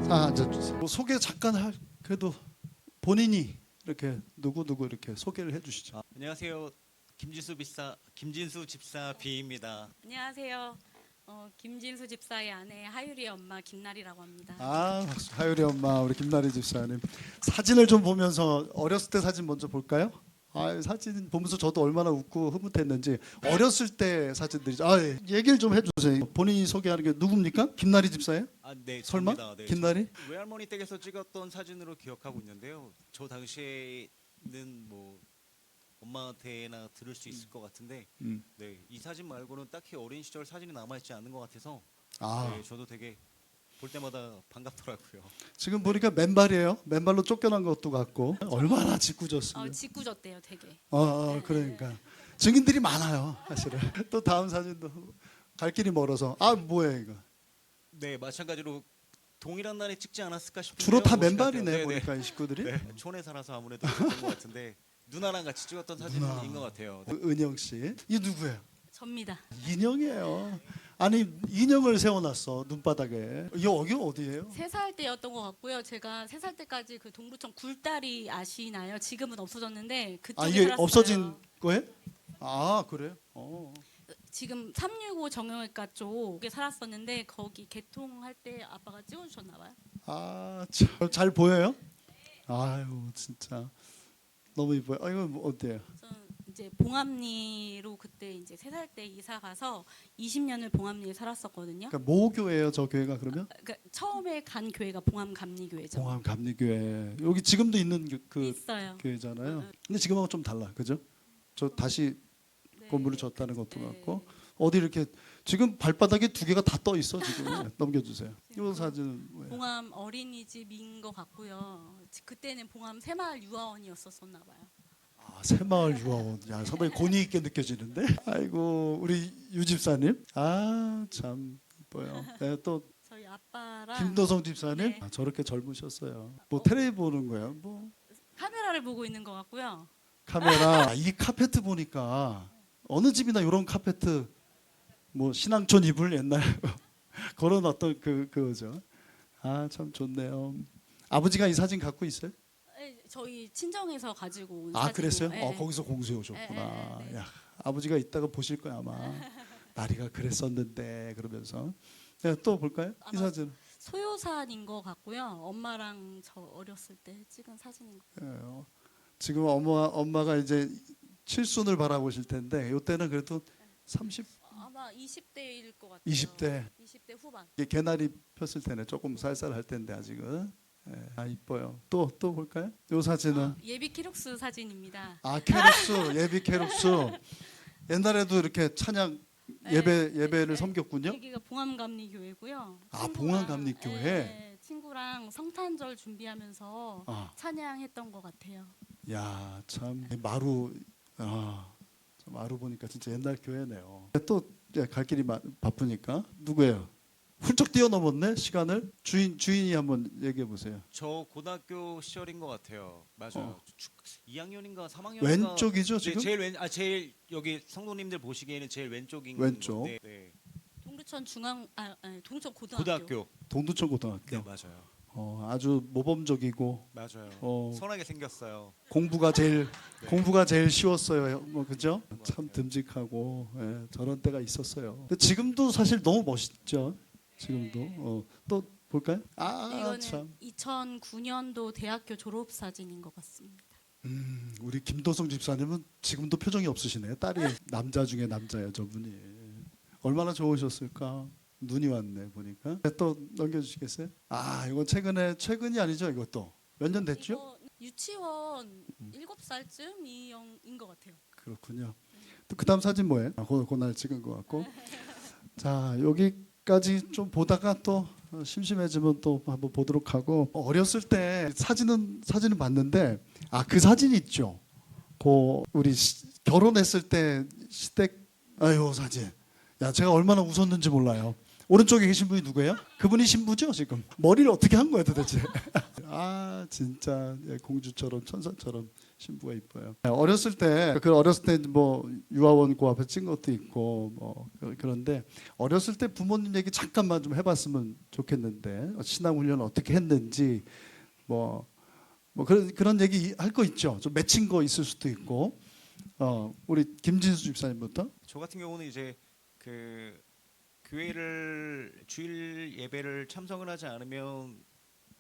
자, 앉아주세요. 소개 잠깐 그래도 본인이 이렇게 누구 이렇게 소개를 해주시죠. 안녕하세요. 김진수 집사 비입니다. 안녕하세요. 김진수 집사의 아내 하유리 엄마 김나리라고 합니다. 아, 하율이 엄마 우리 김나리 집사님 사진을 좀 보면서 어렸을 때 사진 먼저 볼까요? 아, 사진 보면서 저도 얼마나 웃고 흐뭇했는지 어렸을 때 사진들이죠. 아, 예. 얘기를 좀 해주세요. 본인이 소개하는 게 누굽니까? 김나리 집사예요? 아, 네, 설마? 저입니다. 네, 김나리? 외할머니 댁에서 찍었던 사진으로 기억하고 있는데요. 저 당시에는 뭐 엄마한테나 들을 수 있을 것 같은데, 네, 이 사진 말고는 딱히 어린 시절 사진이 남아있지 않는 것 같아서, 아, 네, 저도 되게 볼 때마다 반갑더라고요. 지금 보니까 맨발이에요. 맨발로 쫓겨난 것도 같고 얼마나 짓궂었으면. 짓궂었대요, 되게. 그러니까 증인들이 많아요, 사실은. 또 다음 사진도 갈 길이 멀어서 아, 뭐야 이거. 네, 마찬가지로 동일한 날에 찍지 않았을까 싶은데요. 주로 다 옷이 맨발이네 같아요. 네, 보니까 이 식구들이. 네, 촌에 살아서 아무래도 그런 것 같은데 누나랑 같이 찍었던 사진인 것 같아요. 은영 씨, 이 누구예요? 접니다. 인형이에요. 아니 인형을 세워놨어 눈바닥에. 여기 어디예요? 3살 때였던 것 같고요. 제가 3살 때까지 그 동두천 굴다리 아시나요? 지금은 없어졌는데 그쪽에 아, 이게 살았어요. 없어진 거예요? 아, 그래요? 지금 365 정형외과 쪽에 살았었는데 거기 개통할 때 아빠가 찍어주셨나 봐요. 아, 참, 잘 보여요? 아유, 진짜 너무 이뻐요. 아, 이거 뭐 어때요? 저는 이제 봉암리로 그때 이제 3살 때 이사 가서 20년을 봉암리에 살았었거든요. 그러니까 모 교회예요, 저 교회가 그러면? 그러니까 처음에 간 교회가 봉암감리교회죠. 봉암 감리교회. 여기 지금도 있는 그 있어요. 교회잖아요. 근데 지금하고 좀 달라, 그죠? 저 다시 네. 건물을 졌다는 것도 네. 같고 어디 이렇게 지금 발바닥에 2개가 다 떠 있어 지금. 넘겨주세요. 이 사진은 뭐예요? 봉암 어린이집인 것 같고요. 그때는 봉암 새마을 유아원이었었나 봐요. 아, 새마을 유아원. 야, 상당히 권위 있게 느껴지는데. 아이고 우리 유 집사님. 아, 참 이뻐요. 네, 또 저희 아빠랑 김도성 집사님. 네. 아, 저렇게 젊으셨어요. 뭐 텔레비 보는 거예요? 뭐 카메라를 보고 있는 것 같고요. 카메라. 이 카페트 보니까 어느 집이나 이런 카페트 뭐 신앙촌 이불 옛날 그런 어떤 그거죠. 아, 참 좋네요. 아버지가 이 사진 갖고 있어요? 네, 저희 친정에서 가지고 온 아, 사진이고. 그랬어요? 네. 거기서 공수해 오셨구나. 네. 야, 아버지가 이따가 보실 거야 아마. 나리가 그랬었는데 그러면서. 네, 또 볼까요? 이 아마 사진. 소요산인 것 같고요. 엄마랑 저 어렸을 때 찍은 사진인 것 예, 지금 엄마가 이제 칠순을 바라보실 텐데 이때는 그래도 30, 같아요. 아마 20대일 것 같아요. 20대. 20대 후반. 이게 개나리 폈을 때는 조금 쌀쌀할 텐데 아직은. 예, 아, 이뻐요. 또 볼까요? 이 사진은 예비 키룩스 사진입니다. 아, 캐룩스, 예비 캐룩스. 옛날에도 이렇게 찬양 예배를 섬겼군요. 여기가 봉암감리교회고요. 아, 봉암감리교회. 네, 친구랑 성탄절 준비하면서 아, 찬양했던 것 같아요. 야, 참 마루. 아, 저 마루 보니까 진짜 옛날 교회네요. 또 갈 길이 바쁘니까 누구예요? 훌쩍 뛰어넘었네 시간을. 주인이 한번 얘기해 보세요. 저 고등학교 시절인 것 같아요. 맞아요. 2학년인가 3학년인가. 왼쪽이죠 지금? 네, 제일 여기 성도님들 보시기에는 제일 왼쪽인 왼쪽. 건데, 네. 동두천 동두천 고등학교. 동두천 고등학교. 네, 맞아요. 아주 모범적이고 맞아요. 선하게 생겼어요. 공부가 제일 네. 공부가 제일 쉬웠어요. 뭐 그죠? 참 듬직하고 예, 저런 때가 있었어요. 근데 지금도 사실 너무 멋있죠. 지금도 또 볼까요? 아, 이거는 참. 2009년도 대학교 졸업 사진인 것 같습니다. 우리 김도성 집사님은 지금도 표정이 없으시네요. 딸이 남자 중에 남자예요, 저분이. 얼마나 좋으셨을까. 눈이 왔네 보니까. 또 넘겨주시겠어요? 아, 이건 최근이 아니죠, 이것도. 몇 년 됐죠? 이거 유치원 7살쯤인 것 같아요. 그렇군요. 또 그다음 사진 뭐예요? 그날 찍은 것 같고. 자, 여기까지 좀 보다가 또 심심해지면 또 한번 보도록 하고. 어렸을 때 사진은 봤는데 그 사진 있죠. 우리 결혼했을 때 시댁 아유 사진. 야, 제가 얼마나 웃었는지 몰라요. 오른쪽에 계신 분이 누구예요? 그분이 신부죠 지금. 머리를 어떻게 한 거야 도대체? 진짜 공주처럼 천사처럼 신부가 이뻐요. 어렸을 때 뭐 유아원 그 앞에 찍은 것도 있고 뭐 그런데 어렸을 때 부모님 얘기 잠깐만 좀 해봤으면 좋겠는데 신앙 훈련 어떻게 했는지 뭐 그런 얘기 할 거 있죠. 좀 맺힌 거 있을 수도 있고. 우리 김진수 집사님부터. 저 같은 경우는 이제 그 교회를 주일 예배를 참석을 하지 않으면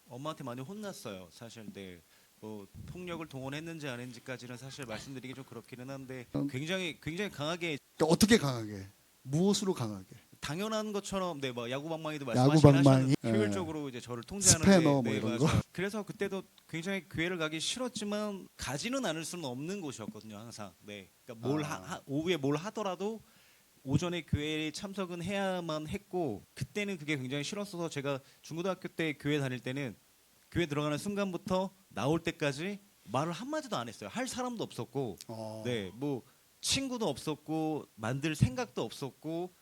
엄마한테 많이 혼났어요. 사실 네. 뭐 폭력을 동원했는지 안 했는지까지는 사실 말씀드리기 좀 그렇기는 한데 굉장히 강하게 그러니까 어떻게 강하게? 무엇으로 강하게? 당연한 것처럼 네, 뭐 야구 방망이도 야구 말씀하시긴 방망이, 하셨는데 효율적으로 이제 저를 통제하는 스패너 뭐 이런 거. 그래서 그때도 굉장히 교회를 가기 싫었지만 가지는 않을 수는 없는 곳이었거든요, 항상. 네. 그러니까 오후에 뭘 하더라도 오전에 교회에 참석은 해야만 했고 그때는 그게 굉장히 싫었어서 제가 중고등학교 때 교회 다닐 때는 교회 들어가는 순간부터 나올 때까지 말을 한마디도 안 했어요. 할 사람도 없었고 네, 뭐 친구도 없었고 만들 생각도 없었고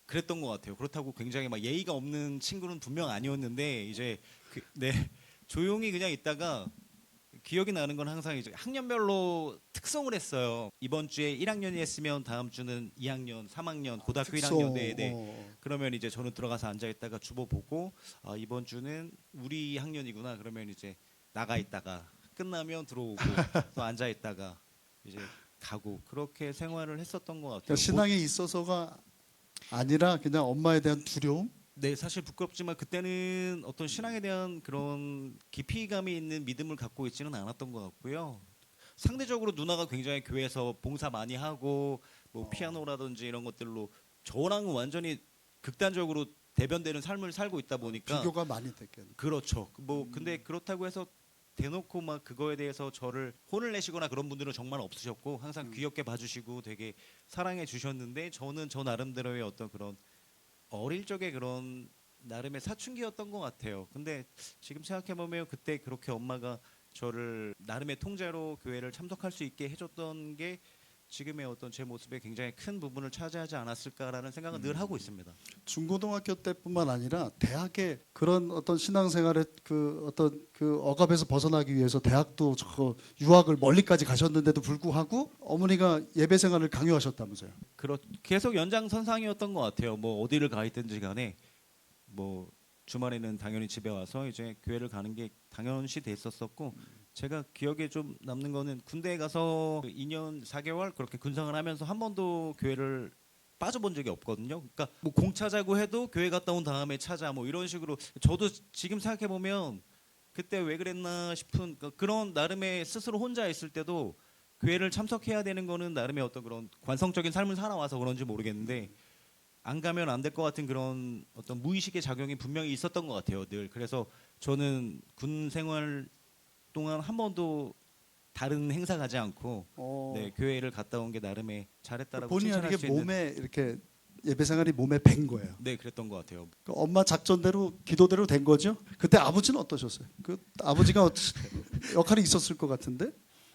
그랬던 것 같아요. 그렇다고 굉장히 막 예의가 없는 친구는 분명 아니었는데 이제 네, 조용히 그냥 있다가 기억이 나는 건 항상 이제 학년별로 특성을 했어요. 이번 주에 1학년이 했으면 다음 주는 2학년, 3학년, 고등학교 특성. 1학년 네. 그러면 이제 저는 들어가서 앉아 있다가 주보 보고 이번 주는 우리 학년이구나. 그러면 이제 나가 있다가 끝나면 들어오고 또 앉아 있다가 이제 가고 그렇게 생활을 했었던 것 같아요. 그러니까 신앙에 있어서가 아니라 그냥 엄마에 대한 두려움? 네, 사실 부끄럽지만 그때는 어떤 신앙에 대한 그런 깊이감이 있는 믿음을 갖고 있지는 않았던 것 같고요. 상대적으로 누나가 굉장히 교회에서 봉사 많이 하고 뭐 피아노라든지 이런 것들로 저랑은 완전히 극단적으로 대변되는 삶을 살고 있다 보니까 비교가 많이 됐겠네. 그렇죠. 뭐 근데 그렇다고 해서 대놓고 막 그거에 대해서 저를 혼을 내시거나 그런 분들은 정말 없으셨고 항상 귀엽게 봐주시고 되게 사랑해 주셨는데 저는 저 나름대로의 어떤 그런 어릴 적에 그런 나름의 사춘기였던 것 같아요. 근데 지금 생각해 보면 그때 그렇게 엄마가 저를 나름의 통제로 교회를 참석할 수 있게 해줬던 게 지금의 어떤 제 모습에 굉장히 큰 부분을 차지하지 않았을까라는 생각은 늘 하고 있습니다. 중고등학교 때뿐만 아니라 대학에 그런 어떤 신앙생활의 그 어떤 그 억압에서 벗어나기 위해서 대학도 유학을 멀리까지 가셨는데도 불구하고 어머니가 예배 생활을 강요하셨다면서요. 계속 연장선상이었던 것 같아요. 뭐 어디를 가 있든지 간에 뭐 주말에는 당연히 집에 와서 이제 교회를 가는 게 당연시 됐었었고 제가 기억에 좀 남는 거는 군대에 가서 2년 4개월 그렇게 군생활 하면서 한 번도 교회를 빠져본 적이 없거든요. 그러니까 뭐 공 차자고 해도 교회 갔다 온 다음에 찾아 뭐 이런 식으로 저도 지금 생각해 보면 그때 왜 그랬나 싶은 그런 나름의 스스로 혼자 있을 때도 교회를 참석해야 되는 거는 나름의 어떤 그런 관성적인 삶을 살아와서 그런지 모르겠는데 안 가면 안 될 것 같은 그런 어떤 무의식의 작용이 분명히 있었던 것 같아요. 늘 그래서 저는 군 생활 동안 한 번도 다른 행사 가지 않고 네, 교회를 갔다 온 게 나름의 잘했다라고 본의 칭찬할 수 아니게 있는 몸에 이렇게 예배 생활이 몸에 밴 거예요. 네 그랬던 것 같아요. 그 엄마 작전대로 기도대로 된 거죠. 그때 아버지는 어떠셨어요? 그 아버지가 역할이 있었을 것 같은데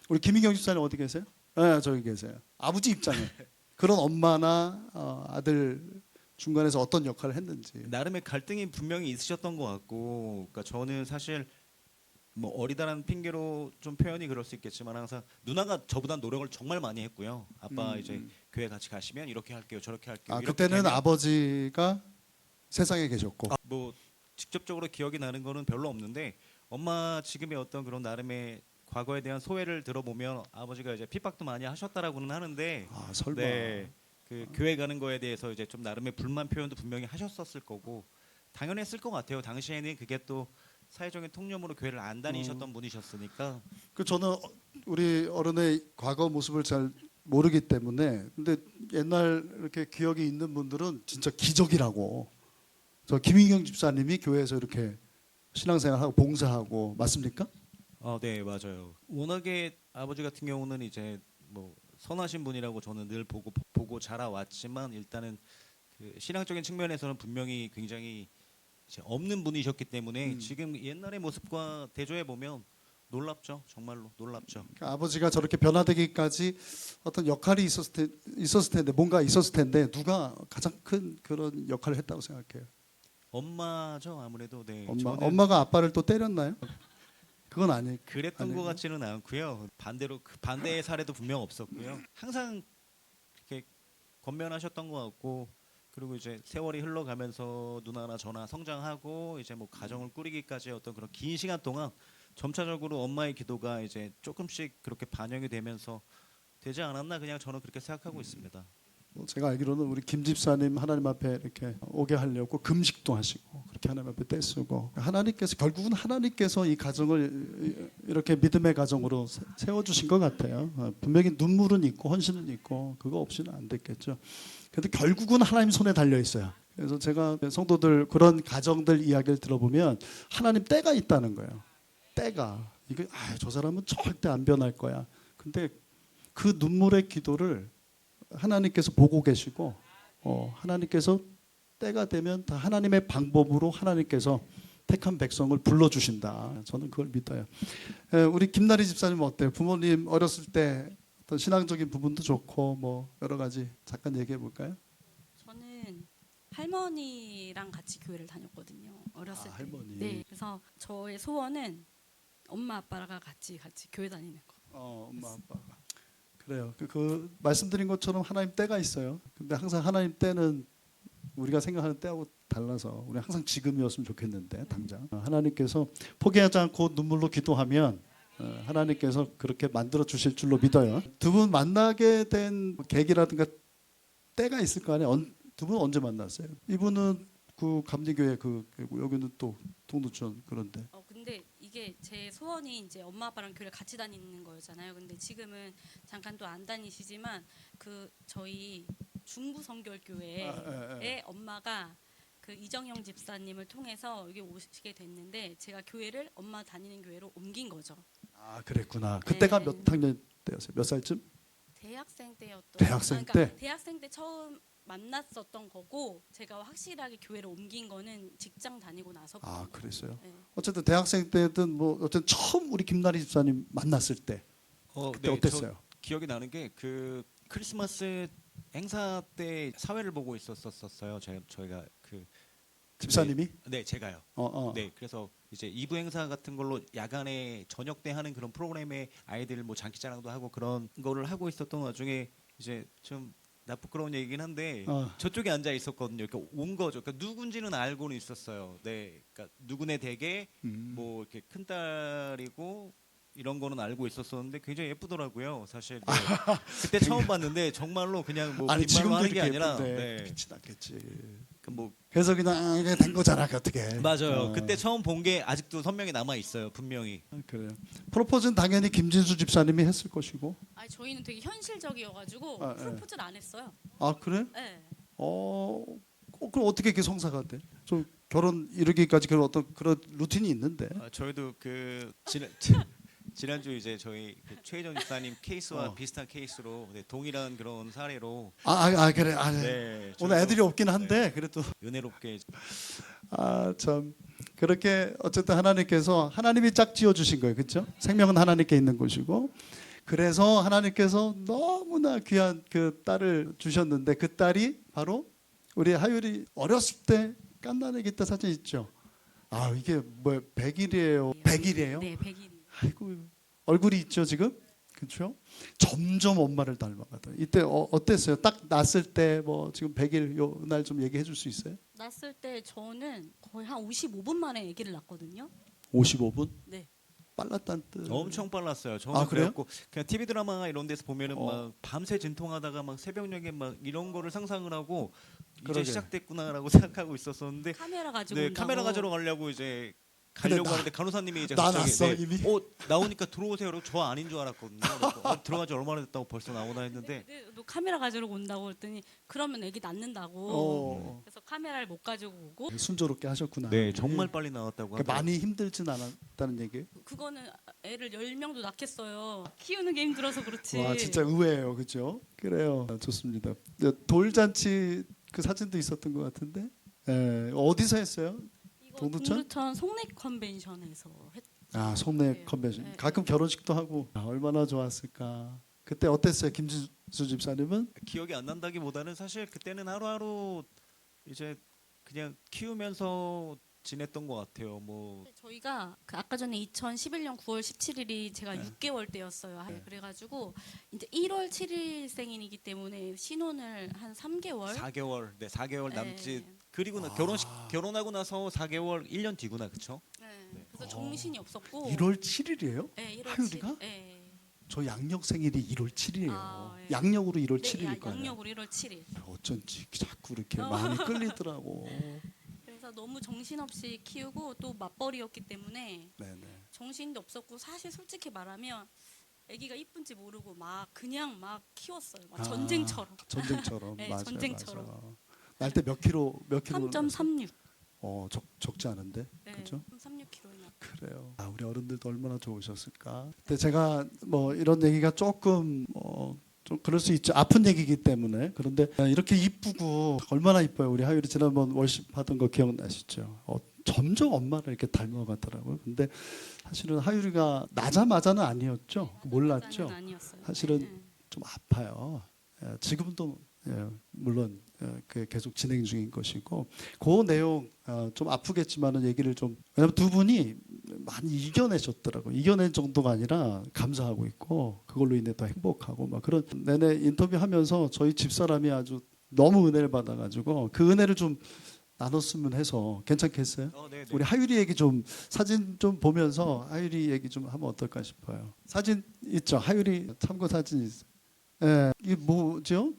우리 김희경 집사님 어디 계세요? 네, 저기 계세요. 아버지 입장에 그런 엄마나 아들 중간에서 어떤 역할을 했는지. 나름의 갈등이 분명히 있으셨던 것 같고 그러니까 저는 사실 뭐 어리다라는 핑계로 좀 표현이 그럴 수 있겠지만 항상 누나가 저보다 노력을 정말 많이 했고요. 아빠 이제 교회 같이 가시면 이렇게 할게요, 저렇게 할게요. 이렇게 그때는 되면 아버지가 세상에 계셨고. 뭐 직접적으로 기억이 나는 거는 별로 없는데 엄마 지금의 어떤 그런 나름의 과거에 대한 소회를 들어보면 아버지가 이제 핍박도 많이 하셨다라고는 하는데 설마. 네, 그 교회 가는 거에 대해서 이제 좀 나름의 불만 표현도 분명히 하셨었을 거고 당연했을 것 같아요. 당시에는 그게 또 사회적인 통념으로 교회를 안 다니셨던 분이셨으니까. 그 저는 우리 어른의 과거 모습을 잘 모르기 때문에 근데 옛날 이렇게 기억이 있는 분들은 진짜 기적이라고. 저 김인경 집사님이 교회에서 이렇게 신앙생활하고 봉사하고 맞습니까? 네 맞아요. 워낙에 아버지 같은 경우는 이제 뭐 선하신 분이라고 저는 늘 보고 자라왔지만 일단은 그 신앙적인 측면에서는 분명히 굉장히 이제 없는 분이셨기 때문에 지금 옛날의 모습과 대조해 보면 놀랍죠. 정말로 놀랍죠. 그러니까 아버지가 저렇게 변화되기까지 어떤 역할이 있었을 텐데 뭔가 있었을 텐데 누가 가장 큰 그런 역할을 했다고 생각해요? 엄마죠 아무래도. 네. 엄마가 아빠를 또 때렸나요? 그건 아니. 그랬던 아니고. 것 같지는 않고요. 반대로 그 반대의 사례도 분명 없었고요. 항상 이렇게 권면하셨던 것 같고, 그리고 이제 세월이 흘러가면서 누나나 저나 성장하고 이제 뭐 가정을 꾸리기까지 어떤 그런 긴 시간 동안 점차적으로 엄마의 기도가 이제 조금씩 그렇게 반영이 되면서 되지 않았나, 그냥 저는 그렇게 생각하고 있습니다. 뭐 제가 알기로는 우리 김 집사님 하나님 앞에 이렇게 오게 하려고 금식도 하시고 그렇게 하나님 앞에 떼쓰고, 하나님께서 결국은 하나님께서 이 가정을 이렇게 믿음의 가정으로 세워주신 것 같아요. 분명히 눈물은 있고 헌신은 있고 그거 없이는 안 됐겠죠. 그런데 결국은 하나님 손에 달려 있어요. 그래서 제가 성도들 그런 가정들 이야기를 들어보면 하나님 때가 있다는 거예요. 때가 이게 저 사람은 절대 안 변할 거야. 근데 그 눈물의 기도를 하나님께서 보고 계시고, 하나님께서 때가 되면 다 하나님의 방법으로 하나님께서 택한 백성을 불러주신다. 저는 그걸 믿어요. 우리 김나리 집사님 어때요? 부모님 어렸을 때 어떤 신앙적인 부분도 좋고 뭐 여러 가지 잠깐 얘기해 볼까요? 저는 할머니랑 같이 교회를 다녔거든요. 어렸을 때. 할머니. 네. 그래서 저의 소원은 엄마 아빠가 같이 교회 다니는 거. 엄마 아빠가. 그래요. 그 말씀드린 것처럼 하나님 때가 있어요. 근데 항상 하나님 때는 우리가 생각하는 때하고 달라서 우리 항상 지금이었으면 좋겠는데 당장 하나님께서 포기하지 않고 눈물로 기도하면 하나님께서 그렇게 만들어 주실 줄로 믿어요. 두 분 만나게 된 계기라든가 때가 있을 거 아니에요. 두 분 언제 만났어요? 이분은 그 감리교회 여기는 또 동두천 그런데. 근데 이게 제 소원이 이제 엄마 아빠랑 교회를 같이 다니는 거였잖아요. 근데 지금은 잠깐 또 안 다니시지만 그 저희 중부 성결교회의 엄마가 그 이정영 집사님을 통해서 여기 오시게 됐는데 제가 교회를 엄마 다니는 교회로 옮긴 거죠. 그랬구나. 그때가 네. 몇 학년 때였어요? 몇 살쯤? 대학생 때였던. 대학생 그러니까 때? 대학생 때 처음 만났었던 거고 제가 확실하게 교회를 옮긴 거는 직장 다니고 나서. 그랬어요. 네. 어쨌든 대학생 때든 뭐 어쨌든 처음 우리 김나리 집사님 만났을 때 그때 어땠어요? 저 기억이 나는 게 그 크리스마스 행사 때 사회를 보고 있었어요. 저희가 그 집사님이? 네, 제가요. 네, 그래서 이제 2부 행사 같은 걸로 야간에 저녁 때 하는 그런 프로그램에 아이들 뭐 장기자랑도 하고 그런 거를 하고 있었던 와중에 이제 좀 나 부끄러운 얘기긴 한데 저쪽에 앉아 있었거든요. 이렇게 온 거죠. 그러니까 누군지는 알고는 있었어요. 네, 그러니까 누구네 댁에 뭐 이렇게 큰 딸이고 이런 거는 알고 있었었는데 굉장히 예쁘더라고요. 사실 네. 그때 처음 봤는데 정말로 그냥 뭐 아니 빈말로 지금도 하는 게 이렇게 아니라 예쁜데 네. 빛이 났겠지. 뭐 그래서 그냥 이게 된 거잖아 어떻게? 맞아요. 그때 처음 본 게 아직도 선명히 남아 있어요. 분명히. 그래요. 프로포즈는 당연히 김진수 집사님이 했을 것이고. 아니 저희는 되게 현실적이어가지고 네. 프로포즈를 안 했어요. 그래? 네. 그럼 어떻게 이렇게 성사가 돼? 좀 결혼 이르기까지 어떤 그런 루틴이 있는데. 저희도 그 지난주 이제 저희 그 최혜정 집사님 케이스와 비슷한 케이스로 동일한 그런 사례로 그래. 네, 오늘 애들이 없긴 한데 그래도 은혜롭게 참 그렇게 어쨌든 하나님이 짝 지어 주신 거예요, 그렇죠? 생명은 하나님께 있는 것이고, 그래서 하나님께서 너무나 귀한 그 딸을 주셨는데 그 딸이 바로 우리 하율이 어렸을 때 깐난애기 때 사진 있죠? 이게 뭐 100일이에요? 100일이에요? 네, 100일. 아이고 얼굴이 있죠 지금, 그렇죠? 점점 엄마를 닮아가던. 이때 어땠어요? 딱 낳았을 때 뭐 지금 100일 요 날 좀 얘기해 줄 수 있어요? 낳았을 때 저는 거의 한 55분 만에 아기를 낳았거든요. 55분? 네. 빨랐다는 뜻. 엄청 빨랐어요. 저는 그래요? 그래갖고 그냥 TV 드라마 이런 데서 보면은 어. 막 밤새 진통하다가 막 새벽녘에 막 이런 거를 상상을 하고 이제 그러게. 시작됐구나라고 생각하고 있었었는데 카메라 가지고 네, 온다고. 카메라 가지러 가려고 이제 근데 가려고 하는데 간호사님이 이제 나 갑자기 났어, 이미? 나오니까 들어오세요. 그러고 저 아닌 줄 알았거든요. 그래서 들어가지 얼마나 됐다고 벌써 나오나 했는데 네, 너 카메라 가지러 온다고 했더니 그러면 아기 낳는다고. 그래서 카메라를 못 가지고 오고. 순조롭게 하셨구나. 네, 정말 빨리 나왔다고 그러니까 하더라고요. 많이 힘들진 않았다는 얘기예요? 그거는 애를 10명도 낳겠어요. 키우는 게 힘들어서 그렇지. 와 진짜 의외예요, 그렇죠? 그래요, 좋습니다. 돌잔치 그 사진도 있었던 것 같은데, 어디서 했어요? 이거 동두천? 동두천 송내 컨벤션에서 했. 송내 네. 컨벤션. 네. 가끔 결혼식도 하고. 얼마나 좋았을까. 그때 어땠어요, 김진수 집사님은? 기억이 안 난다기보다는 사실 그때는 하루하루 이제 그냥 키우면서 지냈던 것 같아요. 뭐 저희가 그 아까 전에 2011년 9월 17일이 제가 네. 6개월 때였어요. 네. 그래가지고 이제 1월 7일 생이기 때문에 신혼을 한 3개월. 4개월, 네, 4개월 네. 남짓. 그리고 나 아. 결혼하고 나서 4개월, 1년 뒤구나, 그렇죠? 네. 그래서 정신이 없었고. 1월 7일이에요? 네, 1월 하율이가? 7일. 네. 저 양력 생일이 1월 7일이에요. 아, 예. 양력으로 1월 네, 7일일 거예요. 양력으로 1월 7일. 어쩐지 자꾸 이렇게 마음이 끌리더라고. 그래서 너무 정신없이 키우고 또 맞벌이였기 때문에 네네. 정신도 없었고 사실 솔직히 말하면 아기가 이쁜지 모르고 막 그냥 막 키웠어요. 막 전쟁처럼. 전쟁처럼. 네, 맞아요, 전쟁처럼. 맞아요. 날 때 몇 킬로 3.36. 적지 않은데. 네, 그렇죠? 3.36kg나. 그래요. 우리 어른들도 얼마나 좋으셨을까. 근데 제가 뭐 이런 얘기가 조금 좀 그럴 수 있죠. 아픈 얘기이기 때문에. 그런데 이렇게 이쁘고 얼마나 이뻐요. 우리 하율이 지난번 월십 하던 거 기억나시죠? 점점 엄마를 이렇게 닮아가더라고요. 근데 사실은 하율이가 나자마자는 아니었죠. 몰랐죠. 아니었어요. 사실은 네. 좀 아파요. 지금도 물론 그 계속 진행 중인 것이고 그 내용 좀 아프겠지만은 얘기를 좀 왜냐면 두 분이 많이 이겨내셨더라고요. 이겨낸 정도가 아니라 감사하고 있고 그걸로 인해 더 행복하고 막 그런 내내 인터뷰하면서 저희 집사람이 아주 너무 은혜를 받아가지고 그 은혜를 좀 나눴으면 해서 괜찮겠어요? 네, 네. 우리 하율이 얘기 좀 사진 좀 보면서 하율이 얘기 좀 하면 어떨까 싶어요. 사진 있죠? 하율이 참고 사진 있어요. 예, 이게 뭐죠?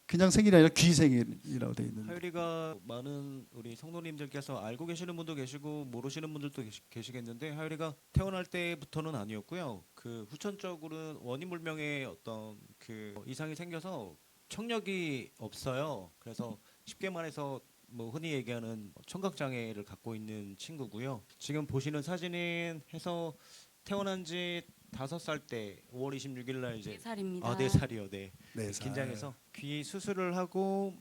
그냥 생일이 아니라 귀 생일이라고 돼 있는데. 하율이가 많은 우리 성도님들께서 알고 계시는 분도 계시고 모르시는 분들도 계시겠는데 하율이가 태어날 때부터는 아니었고요. 그 후천적으로는 원인불명의 어떤 그 이상이 생겨서 청력이 없어요. 그래서 쉽게 말해서 뭐 흔히 얘기하는 청각 장애를 갖고 있는 친구고요. 지금 보시는 사진은 해서 태어난 지 5살 때 5월 26일 날 이제 4살입니다. 4살이요. 네. 네, 살. 긴장해서 귀 수술을 하고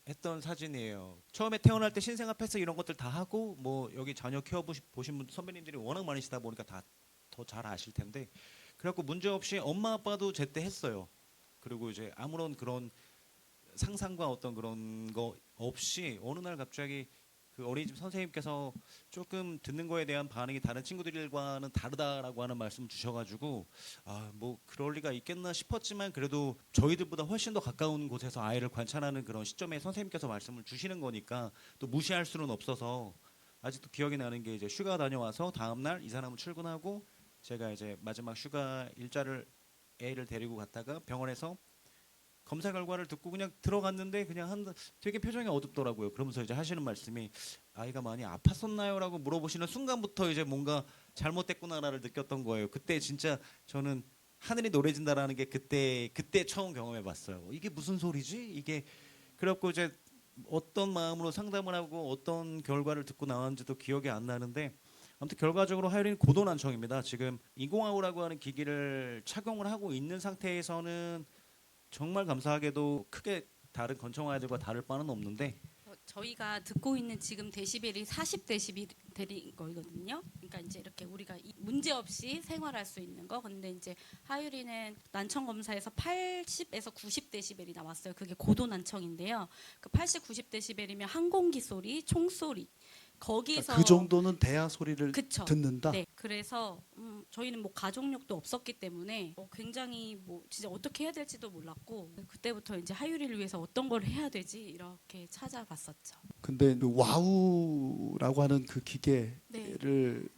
했던 사진이에요. 처음에 태어날 때 신생아 패스 이런 것들 다 하고 뭐 여기 자녀 키워 보신 분 선배님들이 워낙 많으시다 보니까 다 더 잘 아실 텐데 그래갖고 문제 없이 엄마 아빠도 제때 했어요. 그리고 이제 아무런 그런 상상과 어떤 그런 거 없이 어느 날 갑자기 그 어린이집 선생님께서 조금 듣는 거에 대한 반응이 다른 친구들과는 다르다라고 하는 말씀 주셔가지고 뭐 그럴 리가 있겠나 싶었지만 그래도 저희들보다 훨씬 더 가까운 곳에서 아이를 관찰하는 그런 시점에 선생님께서 말씀을 주시는 거니까 또 무시할 수는 없어서 아직도 기억이 나는 게 이제 휴가 다녀와서 다음 날 이 사람은 출근하고 제가 이제 마지막 휴가 일자를 애를 데리고 갔다가 병원에서 검사 결과를 듣고 그냥 들어갔는데 그냥 되게 표정이 어둡더라고요. 그러면서 이제 하시는 말씀이 아이가 많이 아팠었나요라고 물어보시는 순간부터 이제 뭔가 잘못됐구나를 느꼈던 거예요. 그때 진짜 저는 하늘이 노래진다라는 게 그때 처음 경험해봤어요. 이게 무슨 소리지? 이게 그래갖고 이제 어떤 마음으로 상담을 하고 어떤 결과를 듣고 나왔는지도 기억이 안 나는데 아무튼 결과적으로 하율이는 고도난청입니다. 지금 인공아우라고 하는 기기를 착용을 하고 있는 상태에서는 정말 감사하게도 크게 다른 건청아이들과 다를 바는 없는데 저희가 듣고 있는 지금 데시벨이 40데시벨인 거거든요. 그러니까 이제 이렇게 우리가 문제 없이 생활할 수 있는 거. 근데 이제 하율이는 난청 검사에서 80에서 90데시벨이 나왔어요. 그게 고도 난청인데요. 그 80, 90데시벨이면 항공기 소리, 총소리 거기서 그 정도는 대야 소리를 그쵸. 듣는다. 네, 그래서 저희는 뭐 가족력도 없었기 때문에 굉장히 뭐 진짜 어떻게 해야 될지도 몰랐고 그때부터 이제 하율이를 위해서 어떤 걸 해야 되지 이렇게 찾아봤었죠. 근데 그 와우라고 하는 그 네. 기계를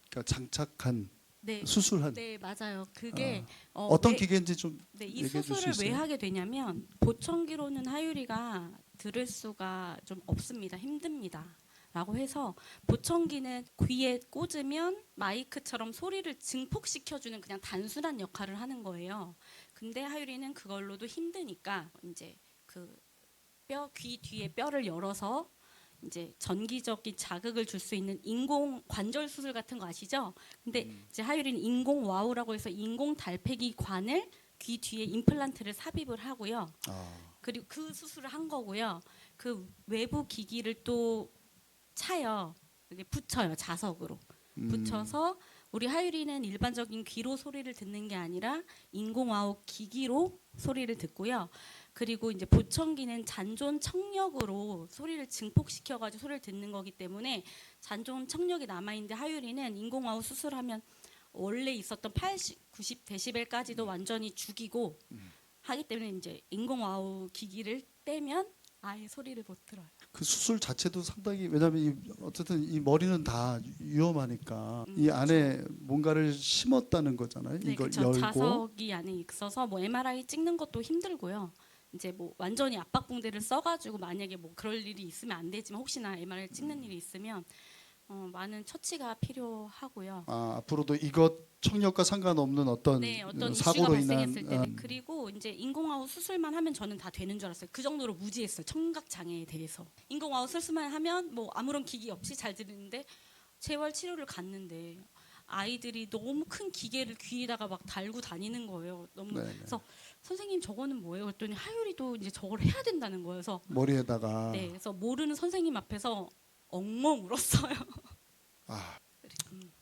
그러니까 장착한 네, 수술한 네 맞아요. 그게 어떤 왜- 기계인지 좀 네, 이 얘기해 줄 수 수술을 왜 있어요? 하게 되냐면 보청기로는 하율이가 들을 수가 좀 없습니다. 힘듭니다. 라고 해서 보청기는 귀에 꽂으면 마이크처럼 소리를 증폭시켜주는 그냥 단순한 역할을 하는 거예요. 근데 하율이는 그걸로도 힘드니까 이제 그 귀 뒤에 뼈를 열어서 이제 전기적인 자극을 줄 수 있는 인공 관절 수술 같은 거 아시죠? 근데 이제 하율이는 인공 와우라고 해서 인공 달팽이 관을 귀 뒤에 임플란트를 삽입을 하고요. 그리고 그 수술을 한 거고요. 그 외부 기기를 또 차요. 이게 붙여요. 자석으로. 붙여서 우리 하율이는 일반적인 귀로 소리를 듣는 게 아니라 인공와우 기기로 소리를 듣고요. 그리고 이제 보청기는 잔존 청력으로 소리를 증폭시켜가지고 소리를 듣는 거기 때문에 잔존 청력이 남아있는데 하유리는 인공아우 수술하면 원래 있었던 80, 90 데시벨까지도 완전히 죽이고 하기 때문에 이제 인공아우 기기를 떼면 아예 소리를 못 들어요. 그 수술 자체도 상당히 왜냐하면 어쨌든 이 머리는 다 위험하니까 이 안에 뭔가를 심었다는 거잖아요. 네, 이걸 그쵸. 열고 자석이 안에 있어서 뭐 MRI 찍는 것도 힘들고요. 이제 뭐 완전히 압박붕대를 써가지고 만약에 뭐 그럴 일이 있으면 안 되지만 혹시나 MRI 찍는 일이 있으면 많은 처치가 필요하고요. 앞으로도 이것 청력과 상관없는 어떤 네, 어떤 이슈가 사고로 인한 발생했을 때 그리고 이제 인공아우 수술만 하면 저는 다 되는 줄 알았어요. 그 정도로 무지했어요. 청각 장애에 대해서. 인공아우 수술만 하면 뭐 아무런 기기 없이 잘 들리는데 재활 치료를 갔는데 아이들이 너무 큰 기계를 귀에다가 막 달고 다니는 거예요. 너무 네네. 그래서 선생님 저거는 뭐예요? 그랬더니 하율이도 이제 저걸 해야 된다는 거예요. 그래서 머리에다가 네, 그래서 모르는 선생님 앞에서 엉엉 울었어요.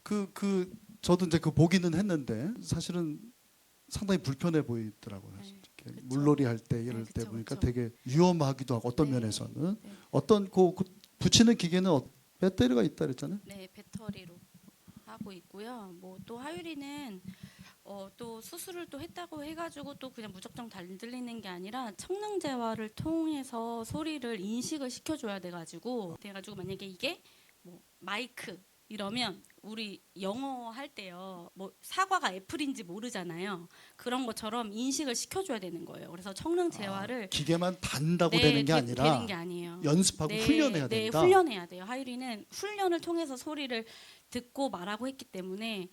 그 저도 이제 그 보기는 했는데 사실은 상당히 불편해 보이더라고요. 네, 이렇게 그쵸. 물놀이 할 때 이럴 네, 때 그쵸, 보니까 그쵸. 되게 위험하기도 하고 어떤 네, 면에서는 네. 어떤 그 붙이는 기계는 배터리가 있다 그랬잖아요. 네, 배터리로 하고 있고요. 뭐 또 하율이는 또 수술을 또 했다고 해가지고 또 그냥 무작정 잘 들리는 게 아니라 청능 재활을 통해서 소리를 인식을 시켜줘야 돼가지고 만약에 이게 뭐 마이크 이러면 우리 영어 할 때요 뭐 사과가 애플인지 모르잖아요. 그런 것처럼 인식을 시켜줘야 되는 거예요. 그래서 청능 재활을 기계만 단다고 되는 게 아니라 되는 게 아니에요. 연습하고 훈련해야 네, 된다. 훈련해야 돼요. 하율이는 훈련을 통해서 소리를 듣고 말하고 했기 때문에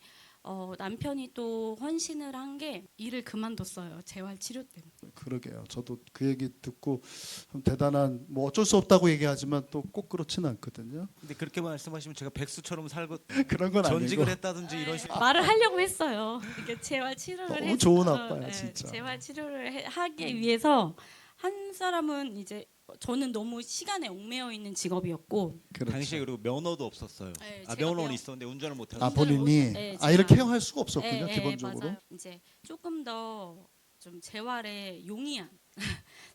남편이 또 헌신을 한 게 일을 그만뒀어요. 재활 치료 때문에. 그러게요. 저도 그 얘기 듣고 참 대단한 뭐 어쩔 수 없다고 얘기하지만 또 꼭 그렇지는 않거든요. 근데 그렇게 말씀하시면 제가 백수처럼 살고 그런 건 아니고 전직을 했다든지 이런 식으로 말을 하려고 했어요. 이게 재활 치료를 너무 좋은 아빠야, 진짜. 재활 치료를 하기 위해서 한 사람은 이제 저는 너무 시간에 얽매여 있는 직업이었고 그렇죠. 당시에 그리고 면허도 없었어요. 네, 아 제가 면허는 명- 있었는데 운전을 못 해서 본인이 네, 아이를 제가- 케어할 수가 없었군요. 네, 기본적으로. 맞아요. 이제 조금 더 좀 재활에 용이한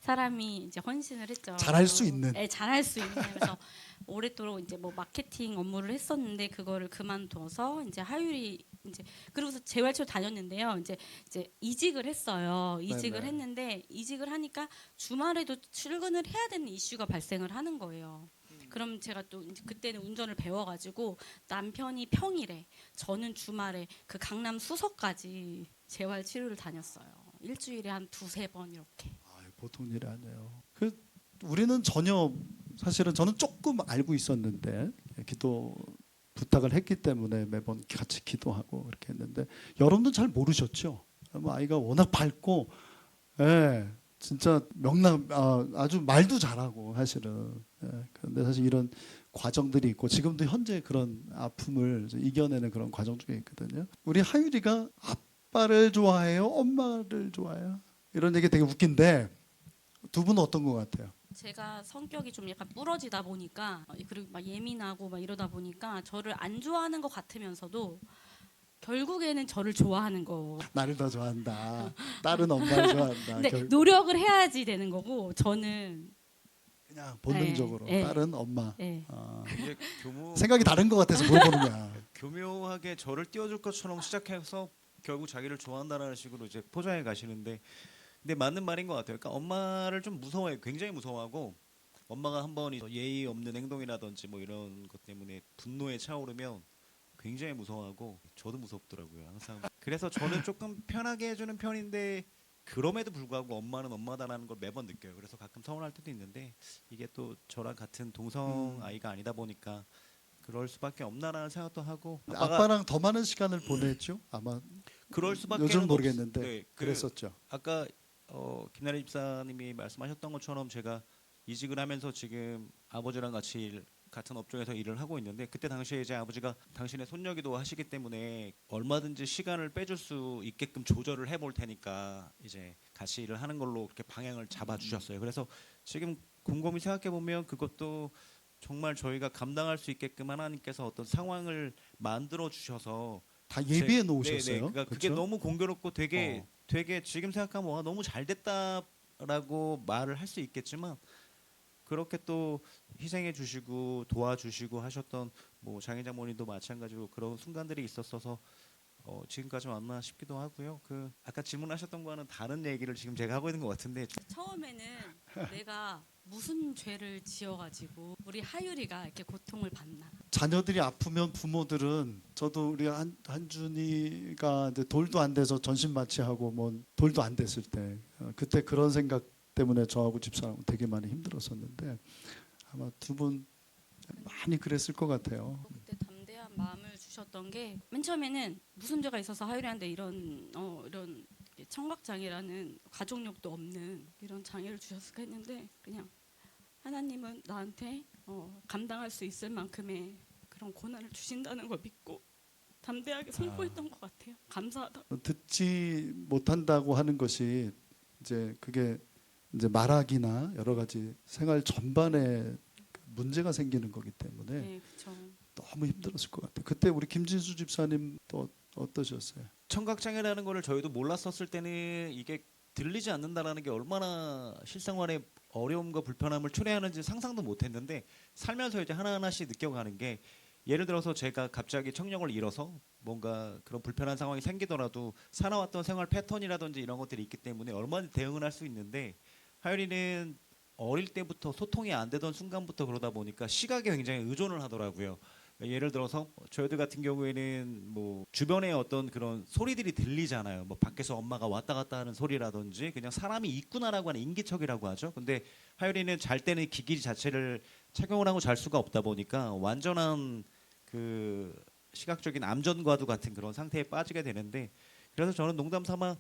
사람이 이제 헌신을 했죠. 잘할 수 있는. 네, 잘할 수 있는. 그래서 오랫도록 이제 뭐 마케팅 업무를 했었는데 그거를 그만둬서 이제 하율이 이제 그러고서 재활치료 다녔는데요. 이제 이직을 했어요. 이직을 네네. 했는데 이직을 하니까 주말에도 출근을 해야 되는 이슈가 발생을 하는 거예요. 그럼 제가 또 이제 그때는 운전을 배워가지고 남편이 평일에 저는 주말에 그 강남 수서까지 재활 치료를 다녔어요. 일주일에 한 두세 번 이렇게. 보통 일이 아니에요. 우리는 전혀 사실은 저는 조금 알고 있었는데 기도 부탁을 했기 때문에 매번 같이 기도하고 그렇게 했는데 여러분도 잘 모르셨죠. 아이가 워낙 밝고, 진짜 아주 말도 잘하고 사실은. 그런데 사실 이런 과정들이 있고 지금도 현재 그런 아픔을 이겨내는 그런 과정 중에 있거든요. 우리 하율이가 아빠를 좋아해요? 엄마를 좋아해요? 이런 얘기 되게 웃긴데 두 분은 어떤 것 같아요? 제가 성격이 좀 약간 부러지다 보니까 그리고 막 예민하고 막 이러다 보니까 저를 안 좋아하는 것 같으면서도 결국에는 저를 좋아하는 거. 나를 더 좋아한다. 딸은 엄마를 좋아한다. 근데 노력을 해야지 되는 거고 저는 그냥 본능적으로 네. 딸은 엄마. 네. 이제 생각이 다른 것 같아서 물어보는 거야. 교묘하게 저를 띄워줄 것처럼 시작해서 결국 자기를 좋아한다는 식으로 이제 포장해 가시는데 근데 맞는 말인 것 같아요. 그러니까 엄마를 좀 무서워해요. 굉장히 무서워하고 엄마가 한번 예의 없는 행동이라든지 뭐 이런 것 때문에 분노에 차오르면 굉장히 무서워하고 저도 무섭더라고요. 항상. 그래서 저는 조금 편하게 해주는 편인데 그럼에도 불구하고 엄마는 엄마다라는 걸 매번 느껴요. 그래서 가끔 서운할 때도 있는데 이게 또 저랑 같은 동성 아이가 아니다 보니까 그럴 수밖에 없나라는 생각도 하고 아빠랑 더 많은 시간을 보냈죠. 아마 그럴 수밖에 요즘 모르겠는데 네, 그랬었죠. 아까 김나래 집사님이 말씀하셨던 것처럼 제가 이직을 하면서 지금 아버지랑 같은 업종에서 일을 하고 있는데 그때 당시에 제 아버지가 당신의 손녀기도 하시기 때문에 얼마든지 시간을 빼줄 수 있게끔 조절을 해볼 테니까 이제 같이 일을 하는 걸로 그렇게 방향을 잡아주셨어요. 그래서 지금 곰곰이 생각해 보면 그것도 정말 저희가 감당할 수 있게끔 하나님께서 어떤 상황을 만들어 주셔서 다 예비해 놓으셨어요. 네네, 그러니까 그게 그렇죠? 너무 공교롭고 되게 지금 생각하면 와 너무 잘 됐다 힘들다라고 말을 할 수 있겠지만 그렇게 또 희생해 주시고 도와주시고 하셨던 뭐 장인 장모님도 마찬가지로 그런 순간들이 있었어서 지금까지 왔나 싶기도 하고요. 그 아까 질문하셨던 거와는 다른 얘기를 지금 제가 하고 있는 것 같은데 처음에는 내가 무슨 죄를 지어가지고 우리 하율이가 이렇게 고통을 받나. 자녀들이 아프면 부모들은 저도 우리 한준이가 이제 돌도 안 돼서 전신 마취하고 뭐 돌도 안 됐을 때 그때 그런 생각 때문에 저하고 집사람 되게 많이 힘들었었는데 아마 두 분 많이 그랬을 것 같아요. 그때 담대한 마음을 주셨던 게 맨 처음에는 무슨 죄가 있어서 하율이한테 이런 청각장애라는 가족력도 없는 이런 장애를 주셨을까 했는데 그냥 하나님은 나한테 감당할 수 있을 만큼의 그런 고난을 주신다는 걸 믿고 담대하게 선포했던 것 같아요. 감사하다. 듣지 못한다고 하는 것이 이제 그게 이제 말하기나 여러 가지 생활 전반에 문제가 생기는 거기 때문에 네, 그렇죠. 너무 힘들었을 것 같아요. 그때 우리 김진수 집사님 또 어떠셨어요? 청각장애라는 거를 저희도 몰랐었을 때는 이게 들리지 않는다라는 게 얼마나 실생활에 어려움과 불편함을 초래하는지 상상도 못했는데 살면서 이제 하나하나씩 느껴가는 게 예를 들어서 제가 갑자기 청력을 잃어서 뭔가 그런 불편한 상황이 생기더라도 살아왔던 생활 패턴이라든지 이런 것들이 있기 때문에 얼마든지 대응을 할 수 있는데 하율이는 어릴 때부터 소통이 안 되던 순간부터 그러다 보니까 시각에 굉장히 의존을 하더라고요. 예를 들어서 저희들 같은 경우에는 뭐 주변에 어떤 그런 소리들이 들리잖아요. 뭐 밖에서 엄마가 왔다 갔다 하는 소리라든지 그냥 사람이 있구나라고 하는 인기척이라고 하죠. 근데 하율이는 잘 때는 기기 자체를 착용을 하고 잘 수가 없다 보니까 완전한 그 시각적인 암전과도 같은 그런 상태에 빠지게 되는데 그래서 저는 농담 삼아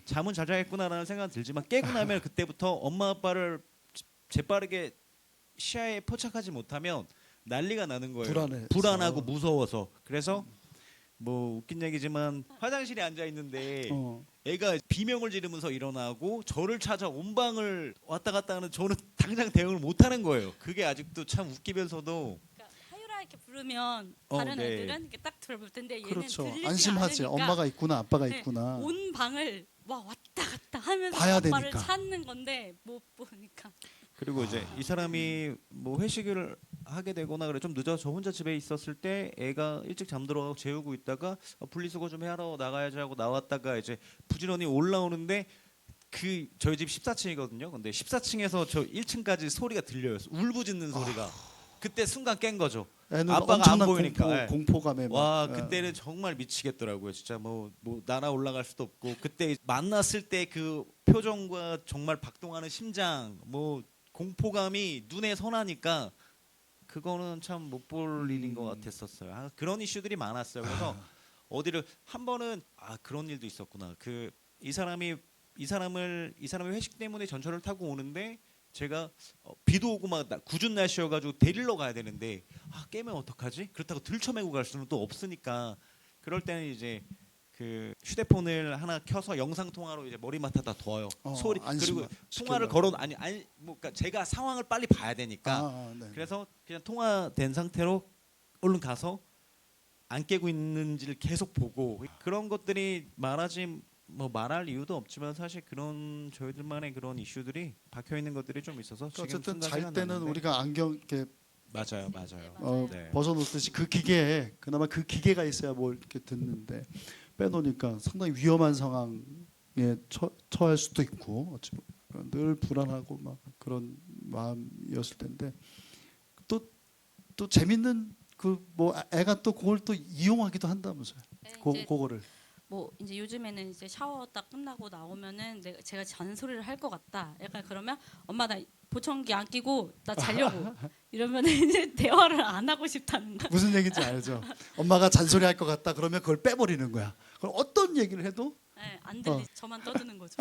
잠은 잘 자겠구나라는 생각은 들지만 깨고 나면 그때부터 엄마 아빠를 재빠르게 시야에 포착하지 못하면 난리가 나는 거예요. 불안하고 무서워서. 그래서 뭐 웃긴 얘기지만 화장실에 앉아 있는데 애가 비명을 지르면서 일어나고 저를 찾아 온 방을 왔다 갔다 하는 저는 당장 대응을 못 하는 거예요. 그게 아직도 참 웃기면서도 그러니까 하율아 이렇게 부르면 다른 네. 애들은 이렇게 딱 들어볼 텐데 얘는 그렇죠. 들리지 안심하지. 않으니까 엄마가 있구나, 아빠가 네, 있구나. 온 방을 왔다 갔다 하면서 봐야 아빠를 되니까. 찾는 건데 못 보니까. 그리고 이제 이 사람이 뭐 회식을 하게 되거나 그래 좀 늦어 저 혼자 집에 있었을 때 애가 일찍 잠들어가고 재우고 있다가 분리수거 좀 하러 나가야지 하고 나왔다가 이제 부지런히 올라오는데 그 저희 집 14층이거든요. 근데 14층에서 저 1층까지 소리가 들려요. 울부짖는 소리가. 그때 순간 깬 거죠. 애는 아빠가 엄청난 안 보이니까. 예. 공포감에 막, 와 그때는 정말 미치겠더라고요. 진짜 뭐 날아 올라갈 수도 없고 그때 만났을 때 그 표정과 정말 박동하는 심장 뭐 공포감이 눈에 선하니까 그거는 참 못 볼 일인 것 같았었어요. 그런 이슈들이 많았어요. 그래서 어디를 한 번은 그런 일도 있었구나. 그 이 사람의 회식 때문에 전철을 타고 오는데 제가 비도 오고 막 궂은 날씨여가지고 데리러 가야 되는데 깨면 어떡하지? 그렇다고 들쳐매고 갈 수는 또 없으니까 그럴 때는 이제 그 휴대폰을 하나 켜서 영상 통화로 이제 머리맡에다 둬요. 소리 그리고 통화를 걸어 뭐 그러니까 제가 상황을 빨리 봐야 되니까 그래서 그냥 통화된 상태로 얼른 가서 안 깨고 있는지를 계속 보고 그런 것들이 말할 이유도 없지만 사실 그런 저희들만의 그런 이슈들이 박혀 있는 것들이 좀 있어서 지금 어쨌든 순간 잘 때는 생각나는데. 우리가 안경 이렇게 맞아요. 네. 벗어놓듯이 그 기계에 그나마 그 기계가 있어야 뭘 이렇게 듣는데 빼놓으니까 상당히 위험한 상황에 처할 수도 있고 어찌 보면 늘 불안하고 막 그런 마음이었을 텐데 또 재밌는 그 뭐 애가 또 그걸 또 이용하기도 한다면서요. 네, 그거를. 뭐 이제 요즘에는 이제 샤워 딱 끝나고 나오면은 제가 잔소리를 할 것 같다. 약간 그러면 엄마 나 보청기 안 끼고 나 자려고 이러면 이제 대화를 안 하고 싶다는 거. 무슨 얘기인지 알죠. 엄마가 잔소리 할 것 같다 그러면 그걸 빼버리는 거야. 그럼 어떤 얘기를 해도 네, 안 들리. 저만 떠드는 거죠.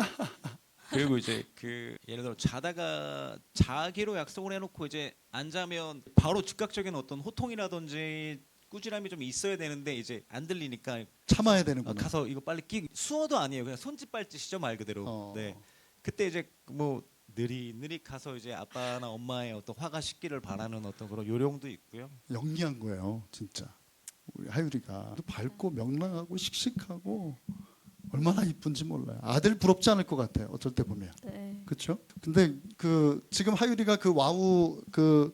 그리고 이제 그 예를 들어 자다가 자기로 약속을 해놓고 이제 안 자면 바로 즉각적인 어떤 호통이라든지 꾸지람이 좀 있어야 되는데 이제 안 들리니까 참아야 되는구나. 가서 이거 빨리 수어도 아니에요. 그냥 손짓발짓이죠 말 그대로. 네. 그때 이제 뭐 느릿느릿 가서 이제 아빠나 엄마의 어떤 화가 식기를 바라는 어떤 그런 요령도 있고요. 영리한 거예요, 진짜. 우리 하율이가 밝고 명랑하고 씩씩하고 얼마나 이쁜지 몰라요. 아들 부럽지 않을 것 같아요. 어쩔 때 보면. 네. 그렇죠? 근데 그 지금 하율이가 그 와우 그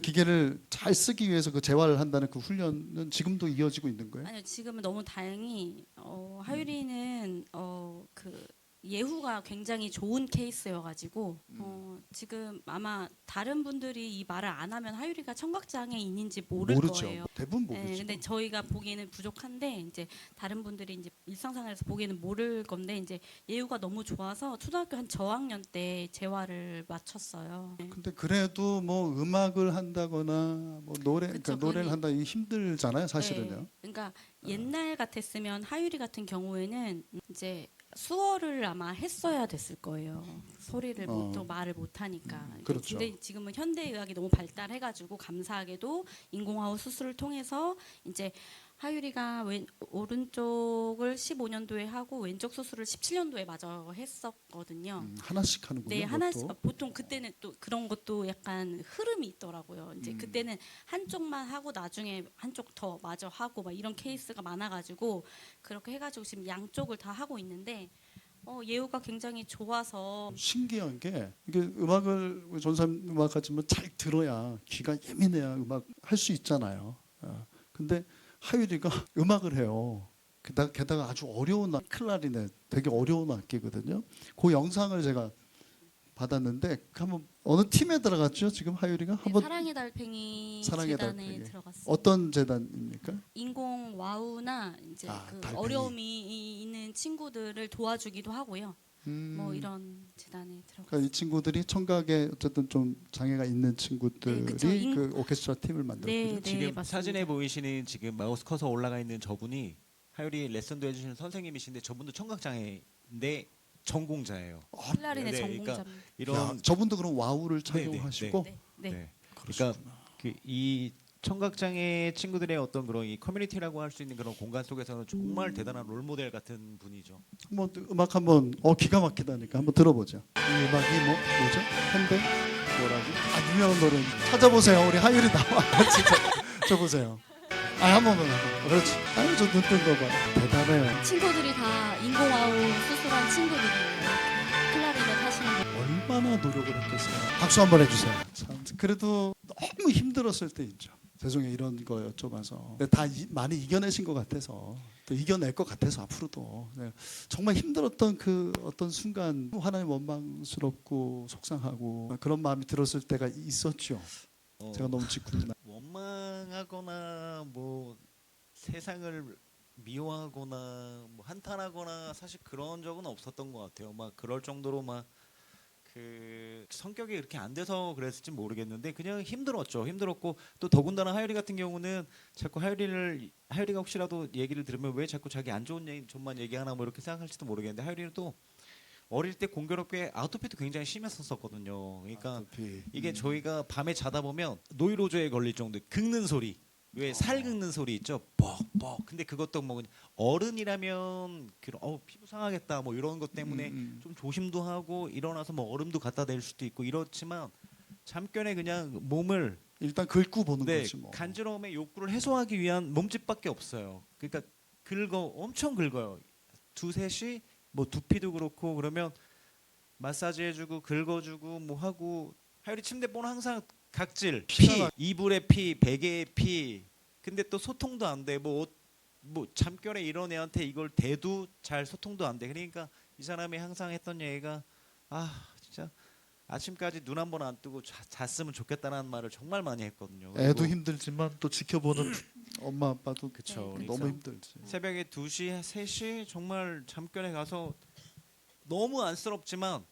기계를 잘 쓰기 위해서 그 재활을 한다는 그 훈련은 지금도 이어지고 있는 거예요? 아니요, 지금은 너무 다행히 하율이는 그 예후가 굉장히 좋은 케이스여가지고 지금 아마 다른 분들이 이 말을 안 하면 하율이가 청각장애인인지 모를 모르죠. 거예요. 대부분 네, 모르죠. 근데 저희가 보기에는 부족한데 이제 다른 분들이 이제 일상생활에서 보기에는 모를 건데 이제 예후가 너무 좋아서 초등학교 한 저학년 때 재활을 마쳤어요. 네. 근데 그래도 뭐 음악을 한다거나 뭐 노래 그러니까 그쵸, 노래를 그게- 한다 이 힘들잖아요, 사실은요. 네, 그러니까 옛날 같았으면 하율이 같은 경우에는 이제 수어를 아마 했어야 됐을 거예요. 소리를 또 말을 못 하니까. 그렇죠. 근데 지금은 현대 의학이 너무 발달해가지고 감사하게도 인공화호 수술을 통해서 이제 하율이가 오른쪽을 15년도에 하고 왼쪽 수술을 17년도에 마저 했었거든요. 하나씩 하는군요. 네, 하나씩 그것도. 보통 그때는 또 그런 것도 약간 흐름이 있더라고요. 이제 그때는 한쪽만 하고 나중에 한쪽 더 마저 하고 막 이런 케이스가 많아가지고 그렇게 해가지고 지금 양쪽을 다 하고 있는데 예후가 굉장히 좋아서 신기한 게 이게 음악을 우리 전산 음악하지만 잘 들어야 귀가 예민해야 음악 할 수 있잖아요. 근데 하율이가 음악을 해요. 게다가 아주 어려운 클라리넷 되게 어려운 악기거든요. 그 영상을 제가 받았는데 한번 어느 팀에 들어갔죠? 지금 하율이가 한번 사랑의 달팽이 사랑의 재단에 달팽이. 들어갔어요. 어떤 재단입니까? 인공 와우나 이제 그 달팽이. 어려움이 있는 친구들을 도와주기도 하고요. 뭐 이런 재단에 그러니까 들어갔어요. 이 친구들이 청각에 어쨌든 좀 장애가 있는 친구들이 네, 그쵸. 그 오케스트라 팀을 만들었거든요. 네, 지금 맞습니다. 사진에 보이시는 지금 마우스 커서 올라가 있는 저분이 하율이 레슨도 해주시는 선생님이신데 저분도 청각장애인데 전공자예요. 클라리넷 네, 전공자. 그러니까 이런 저분도 그럼 와우를 네, 착용하시고 네, 네. 네. 그러니까 이 청각장애 친구들의 어떤 그런 이 커뮤니티라고 할 수 있는 그런 공간 속에서는 정말 대단한 롤모델 같은 분이죠. 한번 음악 한번 기가 막히다니까 한번 들어보죠. 이 음악이 뭐죠? 현대 뭐라지? 유명한 노래 찾아보세요. 우리 하율이 나와. 진짜 저 보세요. 한 번만 그렇지. 저 눈 뜬 거 봐. 대단해요. 친구들이 다 인공와우 수술한 친구들이에요. 클라리넷 하시는 분. 얼마나 노력을 했겠어요. 박수 한번 해주세요. 참, 그래도 너무 힘들었을 때 있죠. 죄송해요 이런 거 여쭤봐서. 근데 다 많이 이겨내신 것 같아서 또 이겨낼 것 같아서 앞으로도 네. 정말 힘들었던 그 어떤 순간 하나님 원망스럽고 속상하고 그런 마음이 들었을 때가 있었죠. 제가 너무 짓궂나. 원망하거나 뭐 세상을 미워하거나 뭐 한탄하거나 사실 그런 적은 없었던 것 같아요. 막 그럴 정도로 막 그 성격이 이렇게 안 돼서 그랬을지 모르겠는데 그냥 힘들었고 또 더군다나 하율이 같은 경우는 자꾸 하율이가 혹시라도 얘기를 들으면 왜 자꾸 자기 안 좋은 점만 얘기하나 뭐 이렇게 생각할지도 모르겠는데 하율이는 또 어릴 때 공교롭게 아토피도 굉장히 심했었거든요. 그러니까 이게 저희가 밤에 자다 보면 노이로제에 걸릴 정도 긁는 소리 왜 살 긁는 소리 있죠? 뻑뻑. 근데 그것도 뭐 어른이라면 그런 피부 상하겠다 뭐 이런 것 때문에 좀 조심도 하고 일어나서 뭐 얼음도 갖다 댈 수도 있고 이렇지만 잠결에 그냥 몸을 일단 긁고 보는 거지 뭐. 간지러움의 욕구를 해소하기 위한 몸짓밖에 없어요. 그러니까 엄청 긁어요. 두셋이 뭐 두피도 그렇고 그러면 마사지 해주고 긁어주고 뭐 하고 하율이 침대 보는 항상 각질, 피, 이불의 피, 베개의 피. 근데 또 소통도 안 돼. 뭐 잠결에 이런 애한테 이걸 대도 잘 소통도 안 돼. 그러니까 이 사람이 항상 했던 얘기가 진짜 아침까지 눈 한 번 안 뜨고 잤으면 좋겠다는 말을 정말 많이 했거든요. 애도 힘들지만 또 지켜보는 엄마 아빠도 그쵸. 네, 너무 힘들지. 새벽에 2시, 3시 정말 잠결에 가서 너무 안쓰럽지만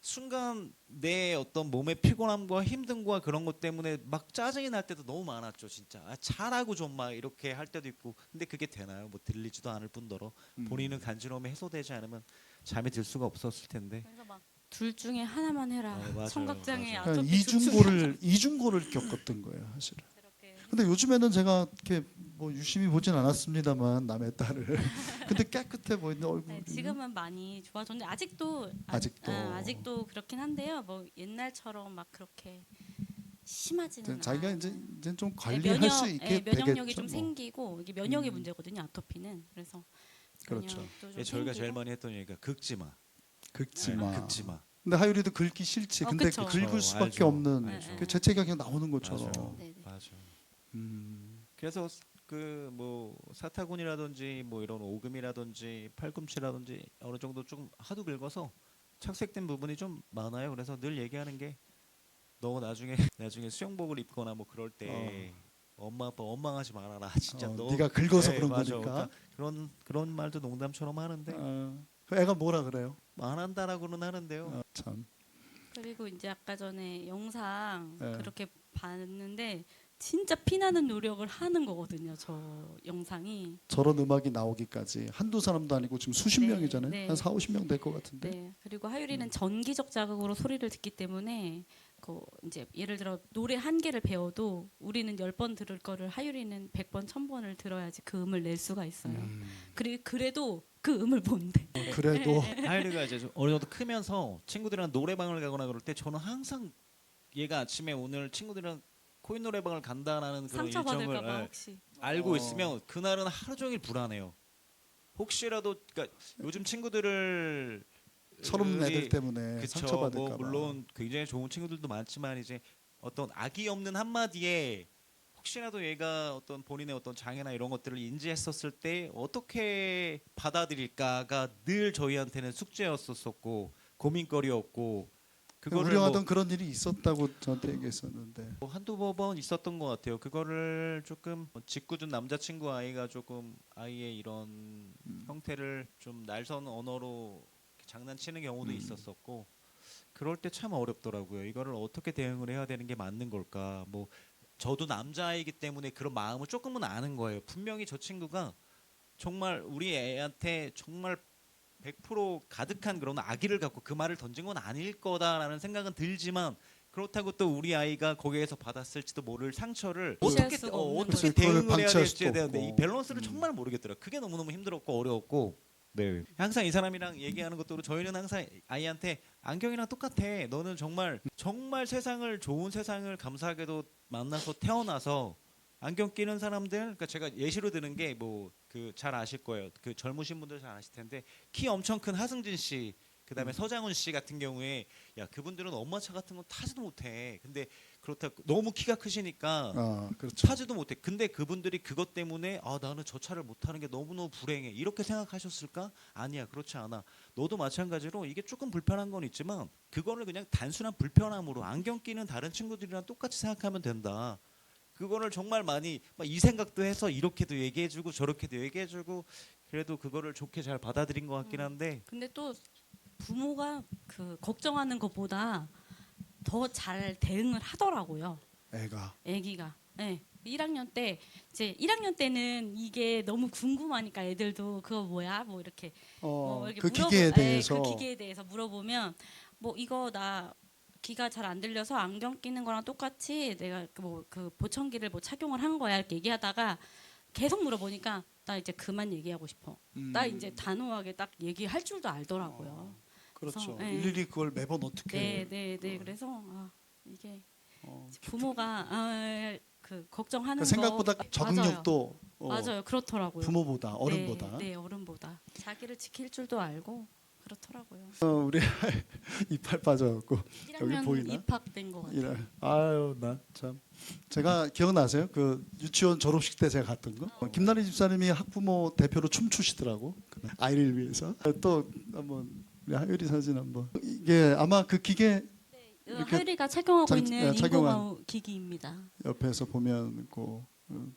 순간 내 어떤 몸의 피곤함과 힘듦과 그런 것 때문에 막 짜증이 날 때도 너무 많았죠. 진짜 잘하고 좀 막 이렇게 할 때도 있고 근데 그게 되나요? 뭐 들리지도 않을 뿐더러 본인은 간지러움이 해소되지 않으면 잠이 들 수가 없었을 텐데 그래서 막 둘 중에 하나만 해라. 맞아요, 청각장애, 맞아요. 아토피 이중고를 겪었던 거예요, 사실은. 그렇게. 근데 요즘에는 제가 이렇게 뭐 유심히 보진 않았습니다만 남의 딸을 근데 깨끗해 보이는 얼굴이. 네, 지금은 많이 좋아졌는데 아직도 아직도 그렇긴 한데요. 뭐 옛날처럼 막 그렇게 심하지는 자기가 않아요. 이제 좀 관리할 수 있게 면역력이 되겠죠, 좀 뭐. 생기고 이게 면역의 문제거든요. 아토피는. 그래서 그렇죠. 저녁도 좀 예, 저희가 제일 챙기고. 많이 했던 얘기가 긁지마. 긁지마. 긁지마. 근데 하율이도 긁기 싫지. 근데 그쵸. 긁을 수밖에 알죠. 없는 알죠. 그 재채기가 그냥 나오는 것처럼. 맞아요. 네네. 맞아. 음. 그래서 그 뭐 사타구니라든지 뭐 이런 오금이라든지 팔꿈치라든지 어느 정도 좀 하도 긁어서 착색된 부분이 좀 많아요. 그래서 늘 얘기하는 게 너 나중에 나중에 수영복을 입거나 뭐 그럴 때 엄마 아빠 원망하지 말아라. 진짜 너 네가 긁어서 네, 그런 맞아. 거니까. 그러니까 그런 말도 농담처럼 하는데 그 애가 뭐라 그래요? 안 한다라고는 하는데요. 참. 그리고 이제 아까 전에 영상 네. 그렇게 봤는데 진짜 피나는 노력을 하는 거거든요. 저 영상이. 저런 음악이 나오기까지 한두 사람도 아니고 지금 수십 네, 명이잖아요. 네. 한 4, 50명 될 것 같은데. 네. 그리고 하율이는 전기적 자극으로 소리를 듣기 때문에 그 이제 예를 들어 노래 한 개를 배워도 우리는 10번 들을 거를 하율이는 100번, 1000번을 들어야지 그 음을 낼 수가 있어요. 그래도 그 음을 본대. 그래도 하율이가 이제 좀 어느 정도 크면서 친구들이랑 노래방을 가거나 그럴 때 저는 항상 얘가 아침에 오늘 친구들이랑 코인 노래방을 간다라는 그런 상처 일정을 받을까 봐 예, 혹시. 알고 있으면 그날은 하루 종일 불안해요. 혹시라도 그러니까 요즘 친구들을 철없는 애들 우리- 때문에 그쵸, 상처받을까 뭐 봐. 물론 굉장히 좋은 친구들도 많지만 이제 어떤 악의 없는 한마디에 혹시라도 얘가 어떤 본인의 어떤 장애나 이런 것들을 인지했었을 때 어떻게 받아들일까가 늘 저희한테는 숙제였었고 고민거리였고 그거를 우려하던 그런 일이 있었다고 저한테 얘기했었는데. 뭐 한두 번 있었던 것 같아요. 그거를 조금 짓궂은 남자친구 아이가 조금 아이의 이런 형태를 좀 날선 언어로 장난치는 경우도 있었었고 그럴 때 참 어렵더라고요. 이거를 어떻게 대응을 해야 되는 게 맞는 걸까? 뭐 저도 남자이기 때문에 그런 마음을 조금은 아는 거예요. 분명히 저 친구가 정말 우리 애한테 정말 100% 가득한 그런 악의를 갖고 그 말을 던진 건 아닐 거다라는 생각은 들지만 그렇다고 또 우리 아이가 거기에서 받았을지도 모를 상처를 무시할 어떻게 수가 없는 어떻게 거죠. 그걸 대응을 해야 방치할 될지에 수도 대한 이 없고. 밸런스를 정말 모르겠더라고요. 그게 너무너무 힘들었고 어려웠고 네. 항상 이 사람이랑 얘기하는 것도 저희는 항상 아이한테 안경이랑 똑같아. 너는 정말 정말 세상을 좋은 세상을 감사하게도 만나서 태어나서 안경 끼는 사람들 그러니까 제가 예시로 드는 게 뭐 그 잘 아실 거예요. 그 젊으신 분들 잘 아실 텐데 키 엄청 큰 하승진 씨 그다음에 서장훈 씨 같은 경우에 야 그분들은 엄마 차 같은 건 타지도 못해. 근데 그렇다고 너무 키가 크시니까 그렇죠. 타지도 못해. 근데 그분들이 그것 때문에 아 나는 저 차를 못 타는 게 너무너무 불행해. 이렇게 생각하셨을까? 아니야. 그렇지 않아. 너도 마찬가지로 이게 조금 불편한 건 있지만 그거를 그냥 단순한 불편함으로 안경 끼는 다른 친구들이랑 똑같이 생각하면 된다. 그거를 정말 많이 막 이 생각도 해서 이렇게도 얘기해주고 저렇게도 얘기해주고 그래도 그거를 좋게 잘 받아들인 것 같긴 한데 근데 또 부모가 그 걱정하는 것보다 더 잘 대응을 하더라고요. 애가. 아기가. 네. 1학년 때 이제 1학년 때는 이게 너무 궁금하니까 애들도 그거 뭐야? 뭐 이렇게 이렇게 그 기계에 대해서 그 기계에 대해서 물어보면 뭐 이거 나 귀가 잘 안 들려서 안경 끼는 거랑 똑같이 내가 뭐 그 보청기를 뭐 착용을 한 거야 이렇게 얘기하다가 계속 물어보니까 나 이제 그만 얘기하고 싶어. 나 이제 단호하게 딱 얘기할 줄도 알더라고요. 그렇죠. 그래서, 네. 일일이 그걸 매번 어떻게 네. 그래서 이게 어, 부모가 그 걱정하는 그러니까 생각보다 거 적응력도 맞아요. 그렇더라고요. 부모보다 어른보다. 네, 어른보다 자기를 지킬 줄도 알고 그렇더라고요. 우리 이빨 빠져갖고 여기 1학년 보이나? 입학된 것 같아요. 아유 나 참 제가 기억나세요? 그 유치원 졸업식 때 제가 갔던 거. 김나리 집사님이 학부모 대표로 춤추시더라고. 그날 아이를 위해서. 또 한번 우리 하율이 사진 한번. 이게 아마 그 기계 이렇게 하율이가 착용하고 있는 착용한 인공호흡 기기입니다. 옆에서 보면 그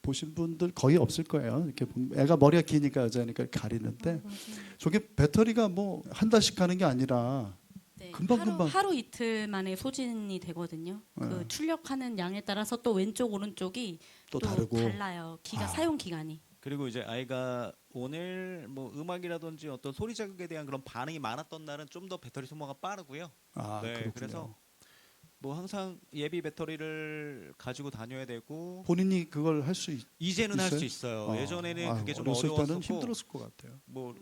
보신 분들 거의 없을 거예요. 이렇게 보면 애가 머리가 기니까 여자니까 이렇게 가리는데 맞아요. 저게 배터리가 뭐 한 달씩 가는 게 아니라 네, 금방. 하루 이틀 만에 소진이 되거든요. 그 출력하는 양에 따라서 또 왼쪽 오른쪽이 또 다르고. 달라요. 사용 기간이. 그리고 이제 아이가 오늘 뭐 음악이라든지 어떤 소리 자극에 대한 그런 반응이 많았던 날은 좀 더 배터리 소모가 빠르고요. 네, 그렇군요. 그래서 뭐 항상 예비 배터리를 가지고 다녀야 되고 본인이 그걸 할 수 이제는 할 있어요? 수 있어요. 예전에는 그게 좀 어렸을 때는 어려웠었고 힘들었을 것 같아요. 뭐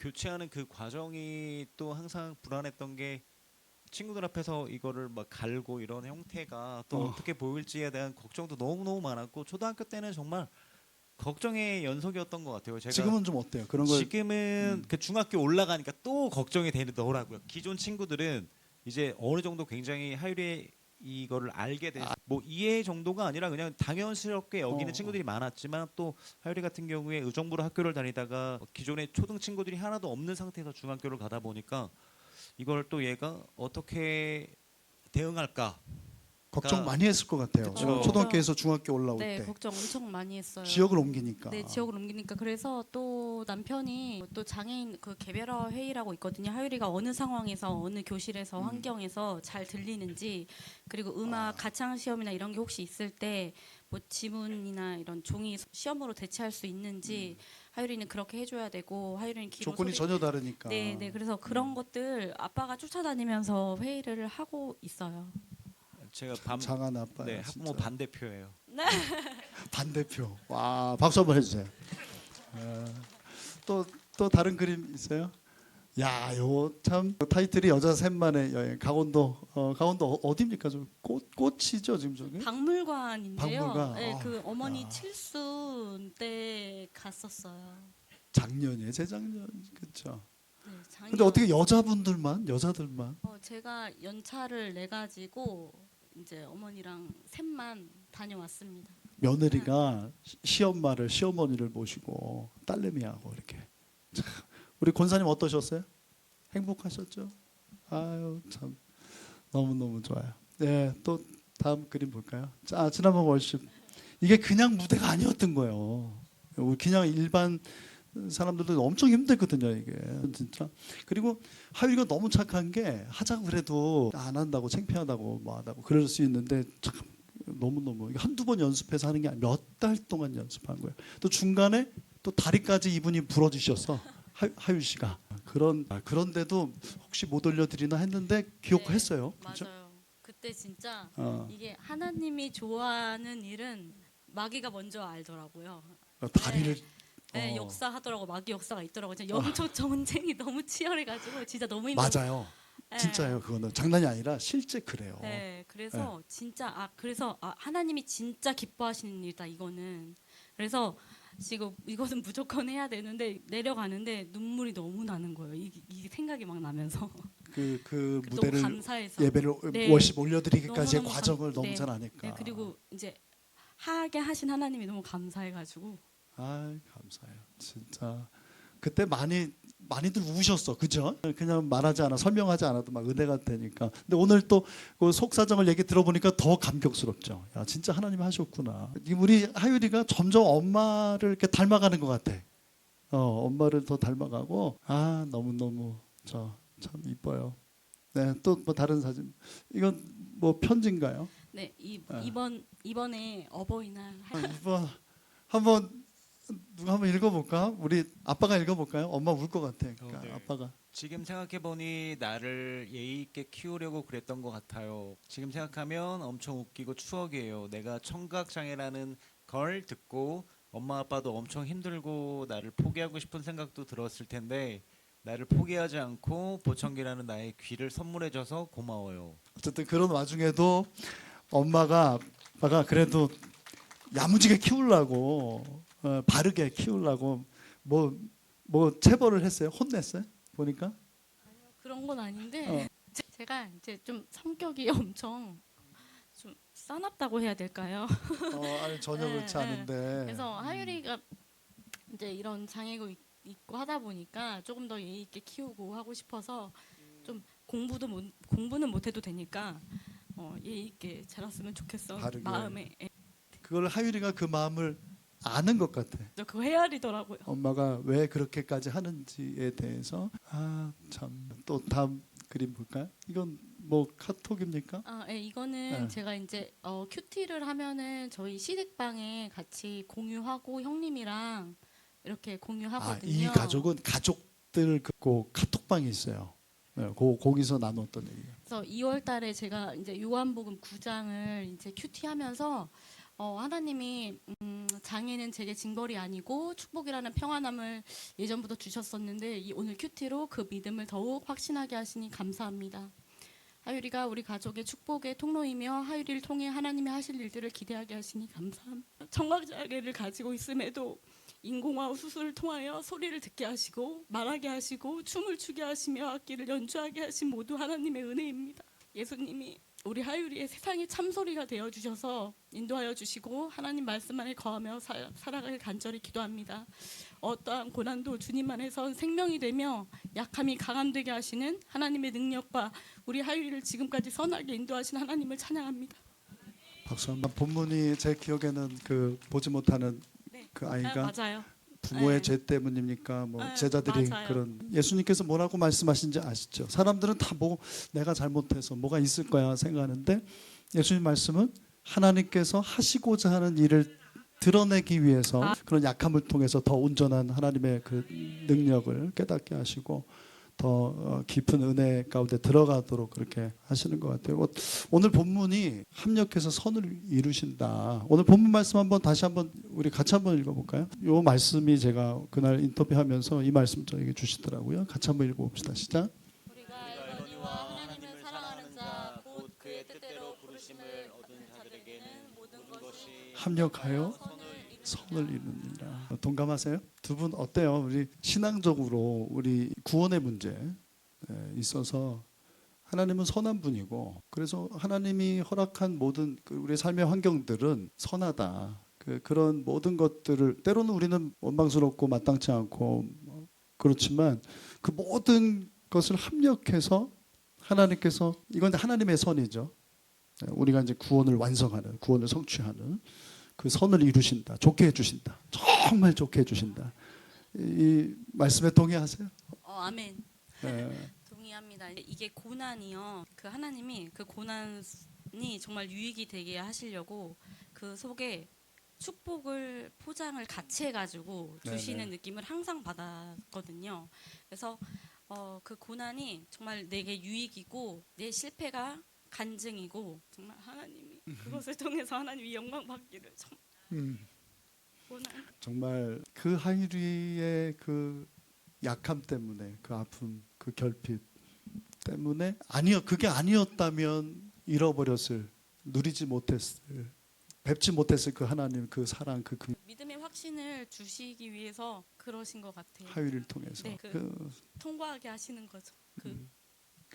교체하는 그 과정이 또 항상 불안했던 게 친구들 앞에서 이거를 막 갈고 이런 형태가 또 어떻게 보일지에 대한 걱정도 너무너무 많았고 초등학교 때는 정말 걱정의 연속이었던 것 같아요. 제가 지금은 좀 어때요? 그런 걸 지금은 그 중학교 올라가니까 또 걱정이 되더라고요. 기존 친구들은 이제 어느 정도 굉장히 하율이 이거를 알게 돼서 뭐 이해 정도가 아니라 그냥 당연스럽게 여기는 친구들이 많았지만 또 하율이 같은 경우에 의정부로 학교를 다니다가 기존에 초등 친구들이 하나도 없는 상태에서 중학교를 가다 보니까 이걸 또 얘가 어떻게 대응할까? 걱정 많이 했을 것 같아요. 그쵸. 초등학교에서 중학교 올라올 네, 때 걱정 엄청 많이 했어요. 지역을 옮기니까. 네, 지역을 옮기니까 그래서 또 남편이 또 장애인 그 개별화 회의라고 있거든요. 하율이가 어느 상황에서 어느 교실에서 환경에서 잘 들리는지 그리고 음악 가창 시험이나 이런 게 혹시 있을 때 뭐 지문이나 이런 종이 시험으로 대체할 수 있는지 하율이는 그렇게 해줘야 되고 하율이는 기본 조건이 전혀 다르니까. 네, 네. 그래서 그런 것들 아빠가 쫓아다니면서 회의를 하고 있어요. 제가 장한 아빠. 네, 학부모 반대표예요. 반대표. 와, 박수 한번 해주세요. 또 다른 그림 있어요? 야, 요 참 타이틀이 여자 셋만의 여행. 강원도 어디입니까? 좀 꽃이죠 지금 저기? 박물관인데요. 박물관. 네, 아, 그 어머니 야. 칠순 때 갔었어요. 작년이에요, 재작년, 그렇죠. 네, 작년. 근데 어떻게 여자들만? 제가 연차를 내 가지고 이제 어머니랑 셋만 다녀왔습니다. 며느리가 시엄마를 시어머니를 모시고 딸내미하고 이렇게. 참, 우리 권사님 어떠셨어요? 행복하셨죠? 아유 참 너무 좋아요. 네, 또 다음 그림 볼까요? 자, 지난번 월십 이게 그냥 무대가 아니었던 거예요. 우리 그냥 일반 사람들도 엄청 힘들거든요 이게 진짜. 그리고 하율이가 너무 착한 게 하자고 그래도 안 한다고 창피하다고 뭐 하다고 그럴 수 있는데 참 너무 한두 번 연습해서 하는 게 아니라 몇 달 동안 연습한 거예요. 또 중간에 또 다리까지 이분이 부러지셨어. 하율 씨가 그런데도 혹시 못 올려드리나 했는데 기억했어요. 네, 그죠? 맞아요. 그때 진짜 어, 이게 하나님이 좋아하는 일은 마귀가 먼저 알더라고요. 다리를 네, 어. 역사하더라고. 마귀 역사가 있더라고. 진짜 영적 전쟁이 너무 치열해가지고 진짜 너무 힘들어. 맞아요. 진짜예요. 그거는 장난이 아니라 실제 그래요. 네, 그래서 진짜 하나님이 진짜 기뻐하시는 일이다 이거는. 그래서 지금 이거는 무조건 해야 되는데 내려가는데 눈물이 너무 나는 거예요. 이게 생각이 막 나면서 그 너무 무대를 감사해서 예배를 네. 월십 올려드리기까지의 너무너무 과정을 너무 네. 잘 아니까. 네, 그리고 이제 하게 하신 하나님이 너무 감사해가지고 아, 감사해요. 진짜 그때 많이들 우셨어, 그죠? 그냥 말하지 않아, 설명하지 않아도 막 은혜가 되니까. 근데 오늘 또 그 속사정을 얘기 들어보니까 더 감격스럽죠. 야, 진짜 하나님 하셨구나. 우리 하율이가 점점 엄마를 이렇게 닮아가는 것 같아. 엄마를 더 닮아가고, 아, 너무 참 이뻐요. 네, 또 뭐 다른 사진. 이건 뭐 편지인가요? 네, 이번에 어버이날 이번 한번 누가 한번 읽어볼까? 우리 아빠가 읽어볼까요? 엄마 울 것 같아. 그러니까 네. 아빠가. 지금 생각해 보니 나를 예의 있게 키우려고 그랬던 것 같아요. 지금 생각하면 엄청 웃기고 추억이에요. 내가 청각 장애라는 걸 듣고 엄마 아빠도 엄청 힘들고 나를 포기하고 싶은 생각도 들었을 텐데 나를 포기하지 않고 보청기라는 나의 귀를 선물해줘서 고마워요. 어쨌든 그런 와중에도 아빠가 그래도 야무지게 키우려고 바르게 키우려고 뭐 체벌을 했어요? 혼냈어요? 보니까 그런 건 아닌데 제가 이제 좀 성격이 엄청 좀 싸납다고 해야 될까요? 아니 전혀 네, 그렇지 네. 않은데. 그래서 하율이가 이제 이런 장애가 있고 하다 보니까 조금 더 예의 있게 키우고 하고 싶어서 좀 공부는 못해도 되니까 예의 있게 자랐으면 좋겠어. 바르게. 마음에 그걸 하율이가 그 마음을 아는 것 같아. 그 헤아리더라고요. 엄마가 왜 그렇게까지 하는지에 대해서. 아, 참. 또 다음 그림 볼까요? 이건 뭐 카톡입니까? 이거는 네. 제가 이제 큐티를 하면은 저희 시댁방에 같이 공유하고 형님이랑 이렇게 공유하거든요. 이 가족은 가족들 그 카톡방이 있어요. 네, 거기서 나눴던 얘기예요. 그래서 2월달에 제가 이제 요한복음 9장을 이제 큐티하면서 하나님이 장애는 제게 징벌이 아니고 축복이라는 평안함을 예전부터 주셨었는데 오늘 큐티로 그 믿음을 더욱 확신하게 하시니 감사합니다. 하율이가 우리 가족의 축복의 통로이며 하율이를 통해 하나님이 하실 일들을 기대하게 하시니 감사합니다. 청각장애를 가지고 있음에도 인공호흡 수술을 통하여 소리를 듣게 하시고 말하게 하시고 춤을 추게 하시며 악기를 연주하게 하신 모두 하나님의 은혜입니다. 예수님이 우리 하율이의 세상의 참소리가 되어주셔서 인도하여 주시고 하나님 말씀 안에 거하며 살아가길 간절히 기도합니다. 어떠한 고난도 주님 안에서 생명이 되며 약함이 강함되게 하시는 하나님의 능력과 우리 하율이를 지금까지 선하게 인도하신 하나님을 찬양합니다. 박수 한번. 본문이 제 기억에는 그 보지 못하는 네. 그 아이가 맞아요. 부모의 네. 죄 때문입니까? 뭐 네, 제자들이 맞아요. 그런 예수님께서 뭐라고 말씀하신지 아시죠? 사람들은 다 뭐 내가 잘못해서 뭐가 있을 거야 생각하는데 예수님 말씀은 하나님께서 하시고자 하는 일을 드러내기 위해서 그런 약함을 통해서 더 온전한 하나님의 그 능력을 깨닫게 하시고 더 깊은 은혜 가운데 들어가도록 그렇게 하시는 것 같아요. 오늘 본문이 합력해서 선을 이루신다. 오늘 본문 말씀 한번 다시 한번 우리 같이 한번 읽어볼까요? 이 말씀이 제가 그날 인터뷰하면서 이 말씀 저에게 주시더라고요. 같이 한번 읽어봅시다. 시작. 우리가 알거니와 하나님을 사랑하는 자 곧 그의 뜻대로 부르심을 얻은 자들에게는 모든 것이 합력하여 선을 이루느니라. 동감하세요? 두 분 어때요? 우리 신앙적으로 우리 구원의 문제에 있어서 하나님은 선한 분이고 그래서 하나님이 허락한 모든 우리 삶의 환경들은 선하다. 그런 모든 것들을 때로는 우리는 원망스럽고 마땅치 않고 그렇지만 그 모든 것을 합력해서 하나님께서 이건 하나님의 선이죠. 우리가 이제 구원을 완성하는 구원을 성취하는 그 선을 이루신다. 좋게 해주신다. 정말 좋게 해주신다. 이 말씀에 동의하세요? 아멘. 네. 동의합니다. 이게 고난이요. 그 하나님이 그 고난이 정말 유익이 되게 하시려고 그 속에 축복을 포장을 같이 해가지고 주시는 네네. 느낌을 항상 받았거든요. 그래서 그 고난이 정말 내게 유익이고 내 실패가 간증이고 정말 하나님이 그것을 통해서 하나님이 영광 받기를 정말 고난. 정말 그 하율이의 그 약함 때문에 그 아픔, 그 결핍 때문에 그게 아니었다면 잃어버렸을, 누리지 못했을, 뵙지 못했을 그 하나님, 그 사랑, 그 믿음의 확신을 주시기 위해서 그러신 것 같아요. 하율이를 통해서 네, 통과하게 하시는 거죠. 그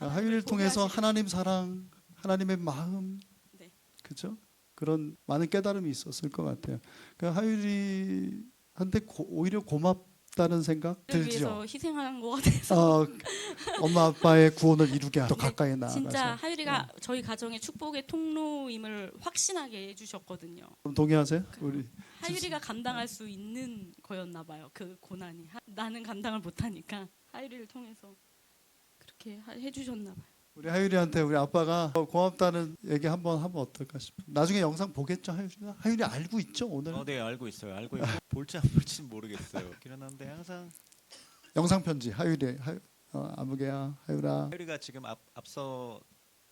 하율이를 통해서 하나님 사랑, 하나님의 마음, 네. 그죠? 그런 많은 깨달음이 있었을 것 같아요. 그 하율이한테 오히려 고맙다는 생각 그를 들죠. 위해서 희생하는 것 같아서. 엄마 아빠의 구원을 이루게 더 가까이 나아가서. 진짜 하율이가 저희 가정의 축복의 통로임을 확신하게 해주셨거든요. 그럼 동의하세요? 우리 하율이가 감당할 수 있는 거였나 봐요. 그 고난이 나는 감당을 못하니까 하율이를 통해서 그렇게 해주셨나 봐요. 우리 하율이한테 우리 아빠가 고맙다는 얘기 한번 하면 어떨까 싶어요. 나중에 영상 보겠죠, 하율이가? 하율이 알고 있죠, 오늘? 네, 알고 있어요. 알고 있고 볼지 안 볼지는 모르겠어요. 그런데 항상 영상 편지 하율이 아무개야, 하율아. 하율이가 지금 앞서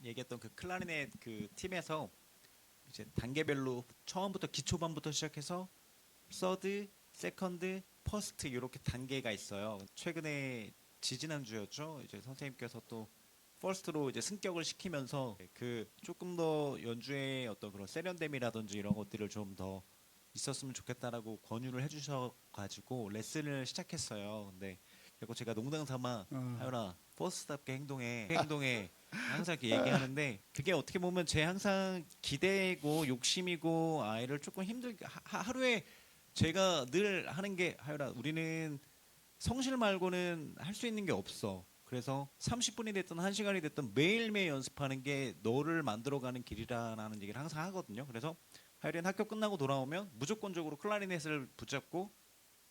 얘기했던 그 클라리넷 그 팀에서 이제 단계별로 처음부터 기초반부터 시작해서 서드, 세컨드, 퍼스트 이렇게 단계가 있어요. 최근에 지지난주였죠. 이제 선생님께서 또 퍼스트로 이제 승격을 시키면서 그 조금 더 연주의 어떤 그런 세련됨이라든지 이런 것들을 좀 더 있었으면 좋겠다라고 권유를 해주셔가지고 레슨을 시작했어요. 근데 그리고 제가 농담삼아 하율아 퍼스트답게 행동해 항상 이렇게 얘기하는데 그게 어떻게 보면 제 항상 기대고 욕심이고 아이를 조금 힘들게 하루에 제가 늘 하는 게 하율아 우리는 성실 말고는 할 수 있는 게 없어. 그래서 30분이 됐든 1시간이 됐든 매일매일 연습하는 게 너를 만들어가는 길이라는 얘기를 항상 하거든요. 그래서 하율이는 학교 끝나고 돌아오면 무조건적으로 클라리넷을 붙잡고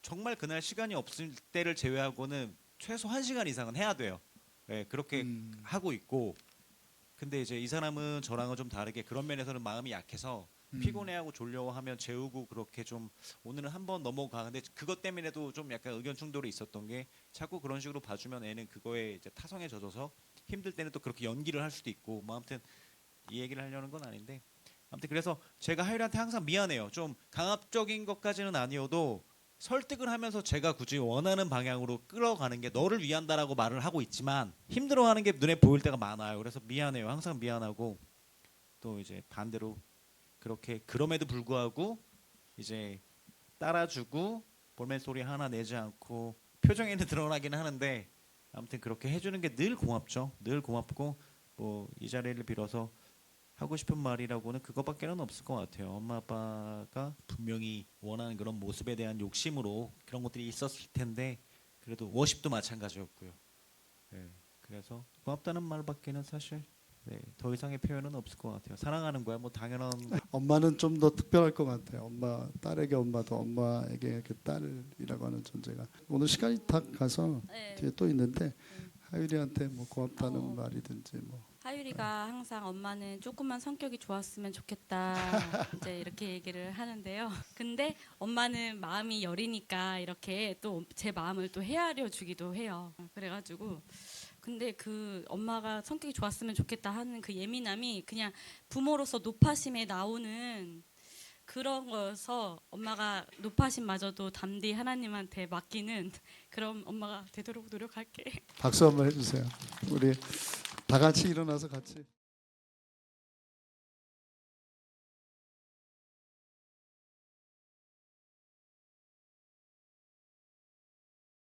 정말 그날 시간이 없을 때를 제외하고는 최소 1시간 이상은 해야 돼요. 네, 그렇게 하고 있고 근데 이제 이 사람은 저랑은 좀 다르게 그런 면에서는 마음이 약해서 피곤해하고 졸려하면 재우고 그렇게 좀 오늘은 한번 넘어가. 근데 그것 때문에도 좀 약간 의견 충돌이 있었던 게 자꾸 그런 식으로 봐주면 애는 그거에 이제 타성에 젖어서 힘들 때는 또 그렇게 연기를 할 수도 있고 뭐 아무튼 이 얘기를 하려는 건 아닌데 아무튼 그래서 제가 하율이한테 항상 미안해요. 좀 강압적인 것까지는 아니어도 설득을 하면서 제가 굳이 원하는 방향으로 끌어가는 게 너를 위한다라고 말을 하고 있지만 힘들어하는 게 눈에 보일 때가 많아요. 그래서 미안해요. 항상 미안하고 또 이제 반대로 그렇게 그럼에도 불구하고 이제 따라주고 볼멘 소리 하나 내지 않고 표정에는 드러나긴 하는데 아무튼 그렇게 해주는 게 늘 고맙죠. 늘 고맙고 뭐 이 자리를 빌어서 하고 싶은 말이라고는 그거밖에는 없을 것 같아요. 엄마 아빠가 분명히 원하는 그런 모습에 대한 욕심으로 그런 것들이 있었을 텐데 그래도 워십도 마찬가지였고요. 네, 그래서 고맙다는 말밖에는 사실 더 이상의 표현은 없을 것 같아요. 사랑하는 거야 뭐 당연한. 엄마는 좀 더 특별할 것 같아요. 엄마 딸에게 엄마도 엄마에게 그 딸이라고 하는 존재가 오늘 시간이 다 가서 네. 뒤에 또 있는데 하율이한테 뭐 고맙다는 어. 말이든지 뭐 하율이가 항상 엄마는 조금만 성격이 좋았으면 좋겠다 이제 이렇게 얘기를 하는데요. 근데 엄마는 마음이 여리니까 이렇게 또 제 마음을 또 헤아려 주기도 해요. 그래가지고 근데 그 엄마가 성격이 좋았으면 좋겠다 하는 그 예민함이 그냥 부모로서 노파심에 나오는 그런 거여서 엄마가 노파심마저도 담대히 하나님한테 맡기는 그런 엄마가 되도록 노력할게. 박수 한번 해주세요. 우리 다 같이 일어나서 같이.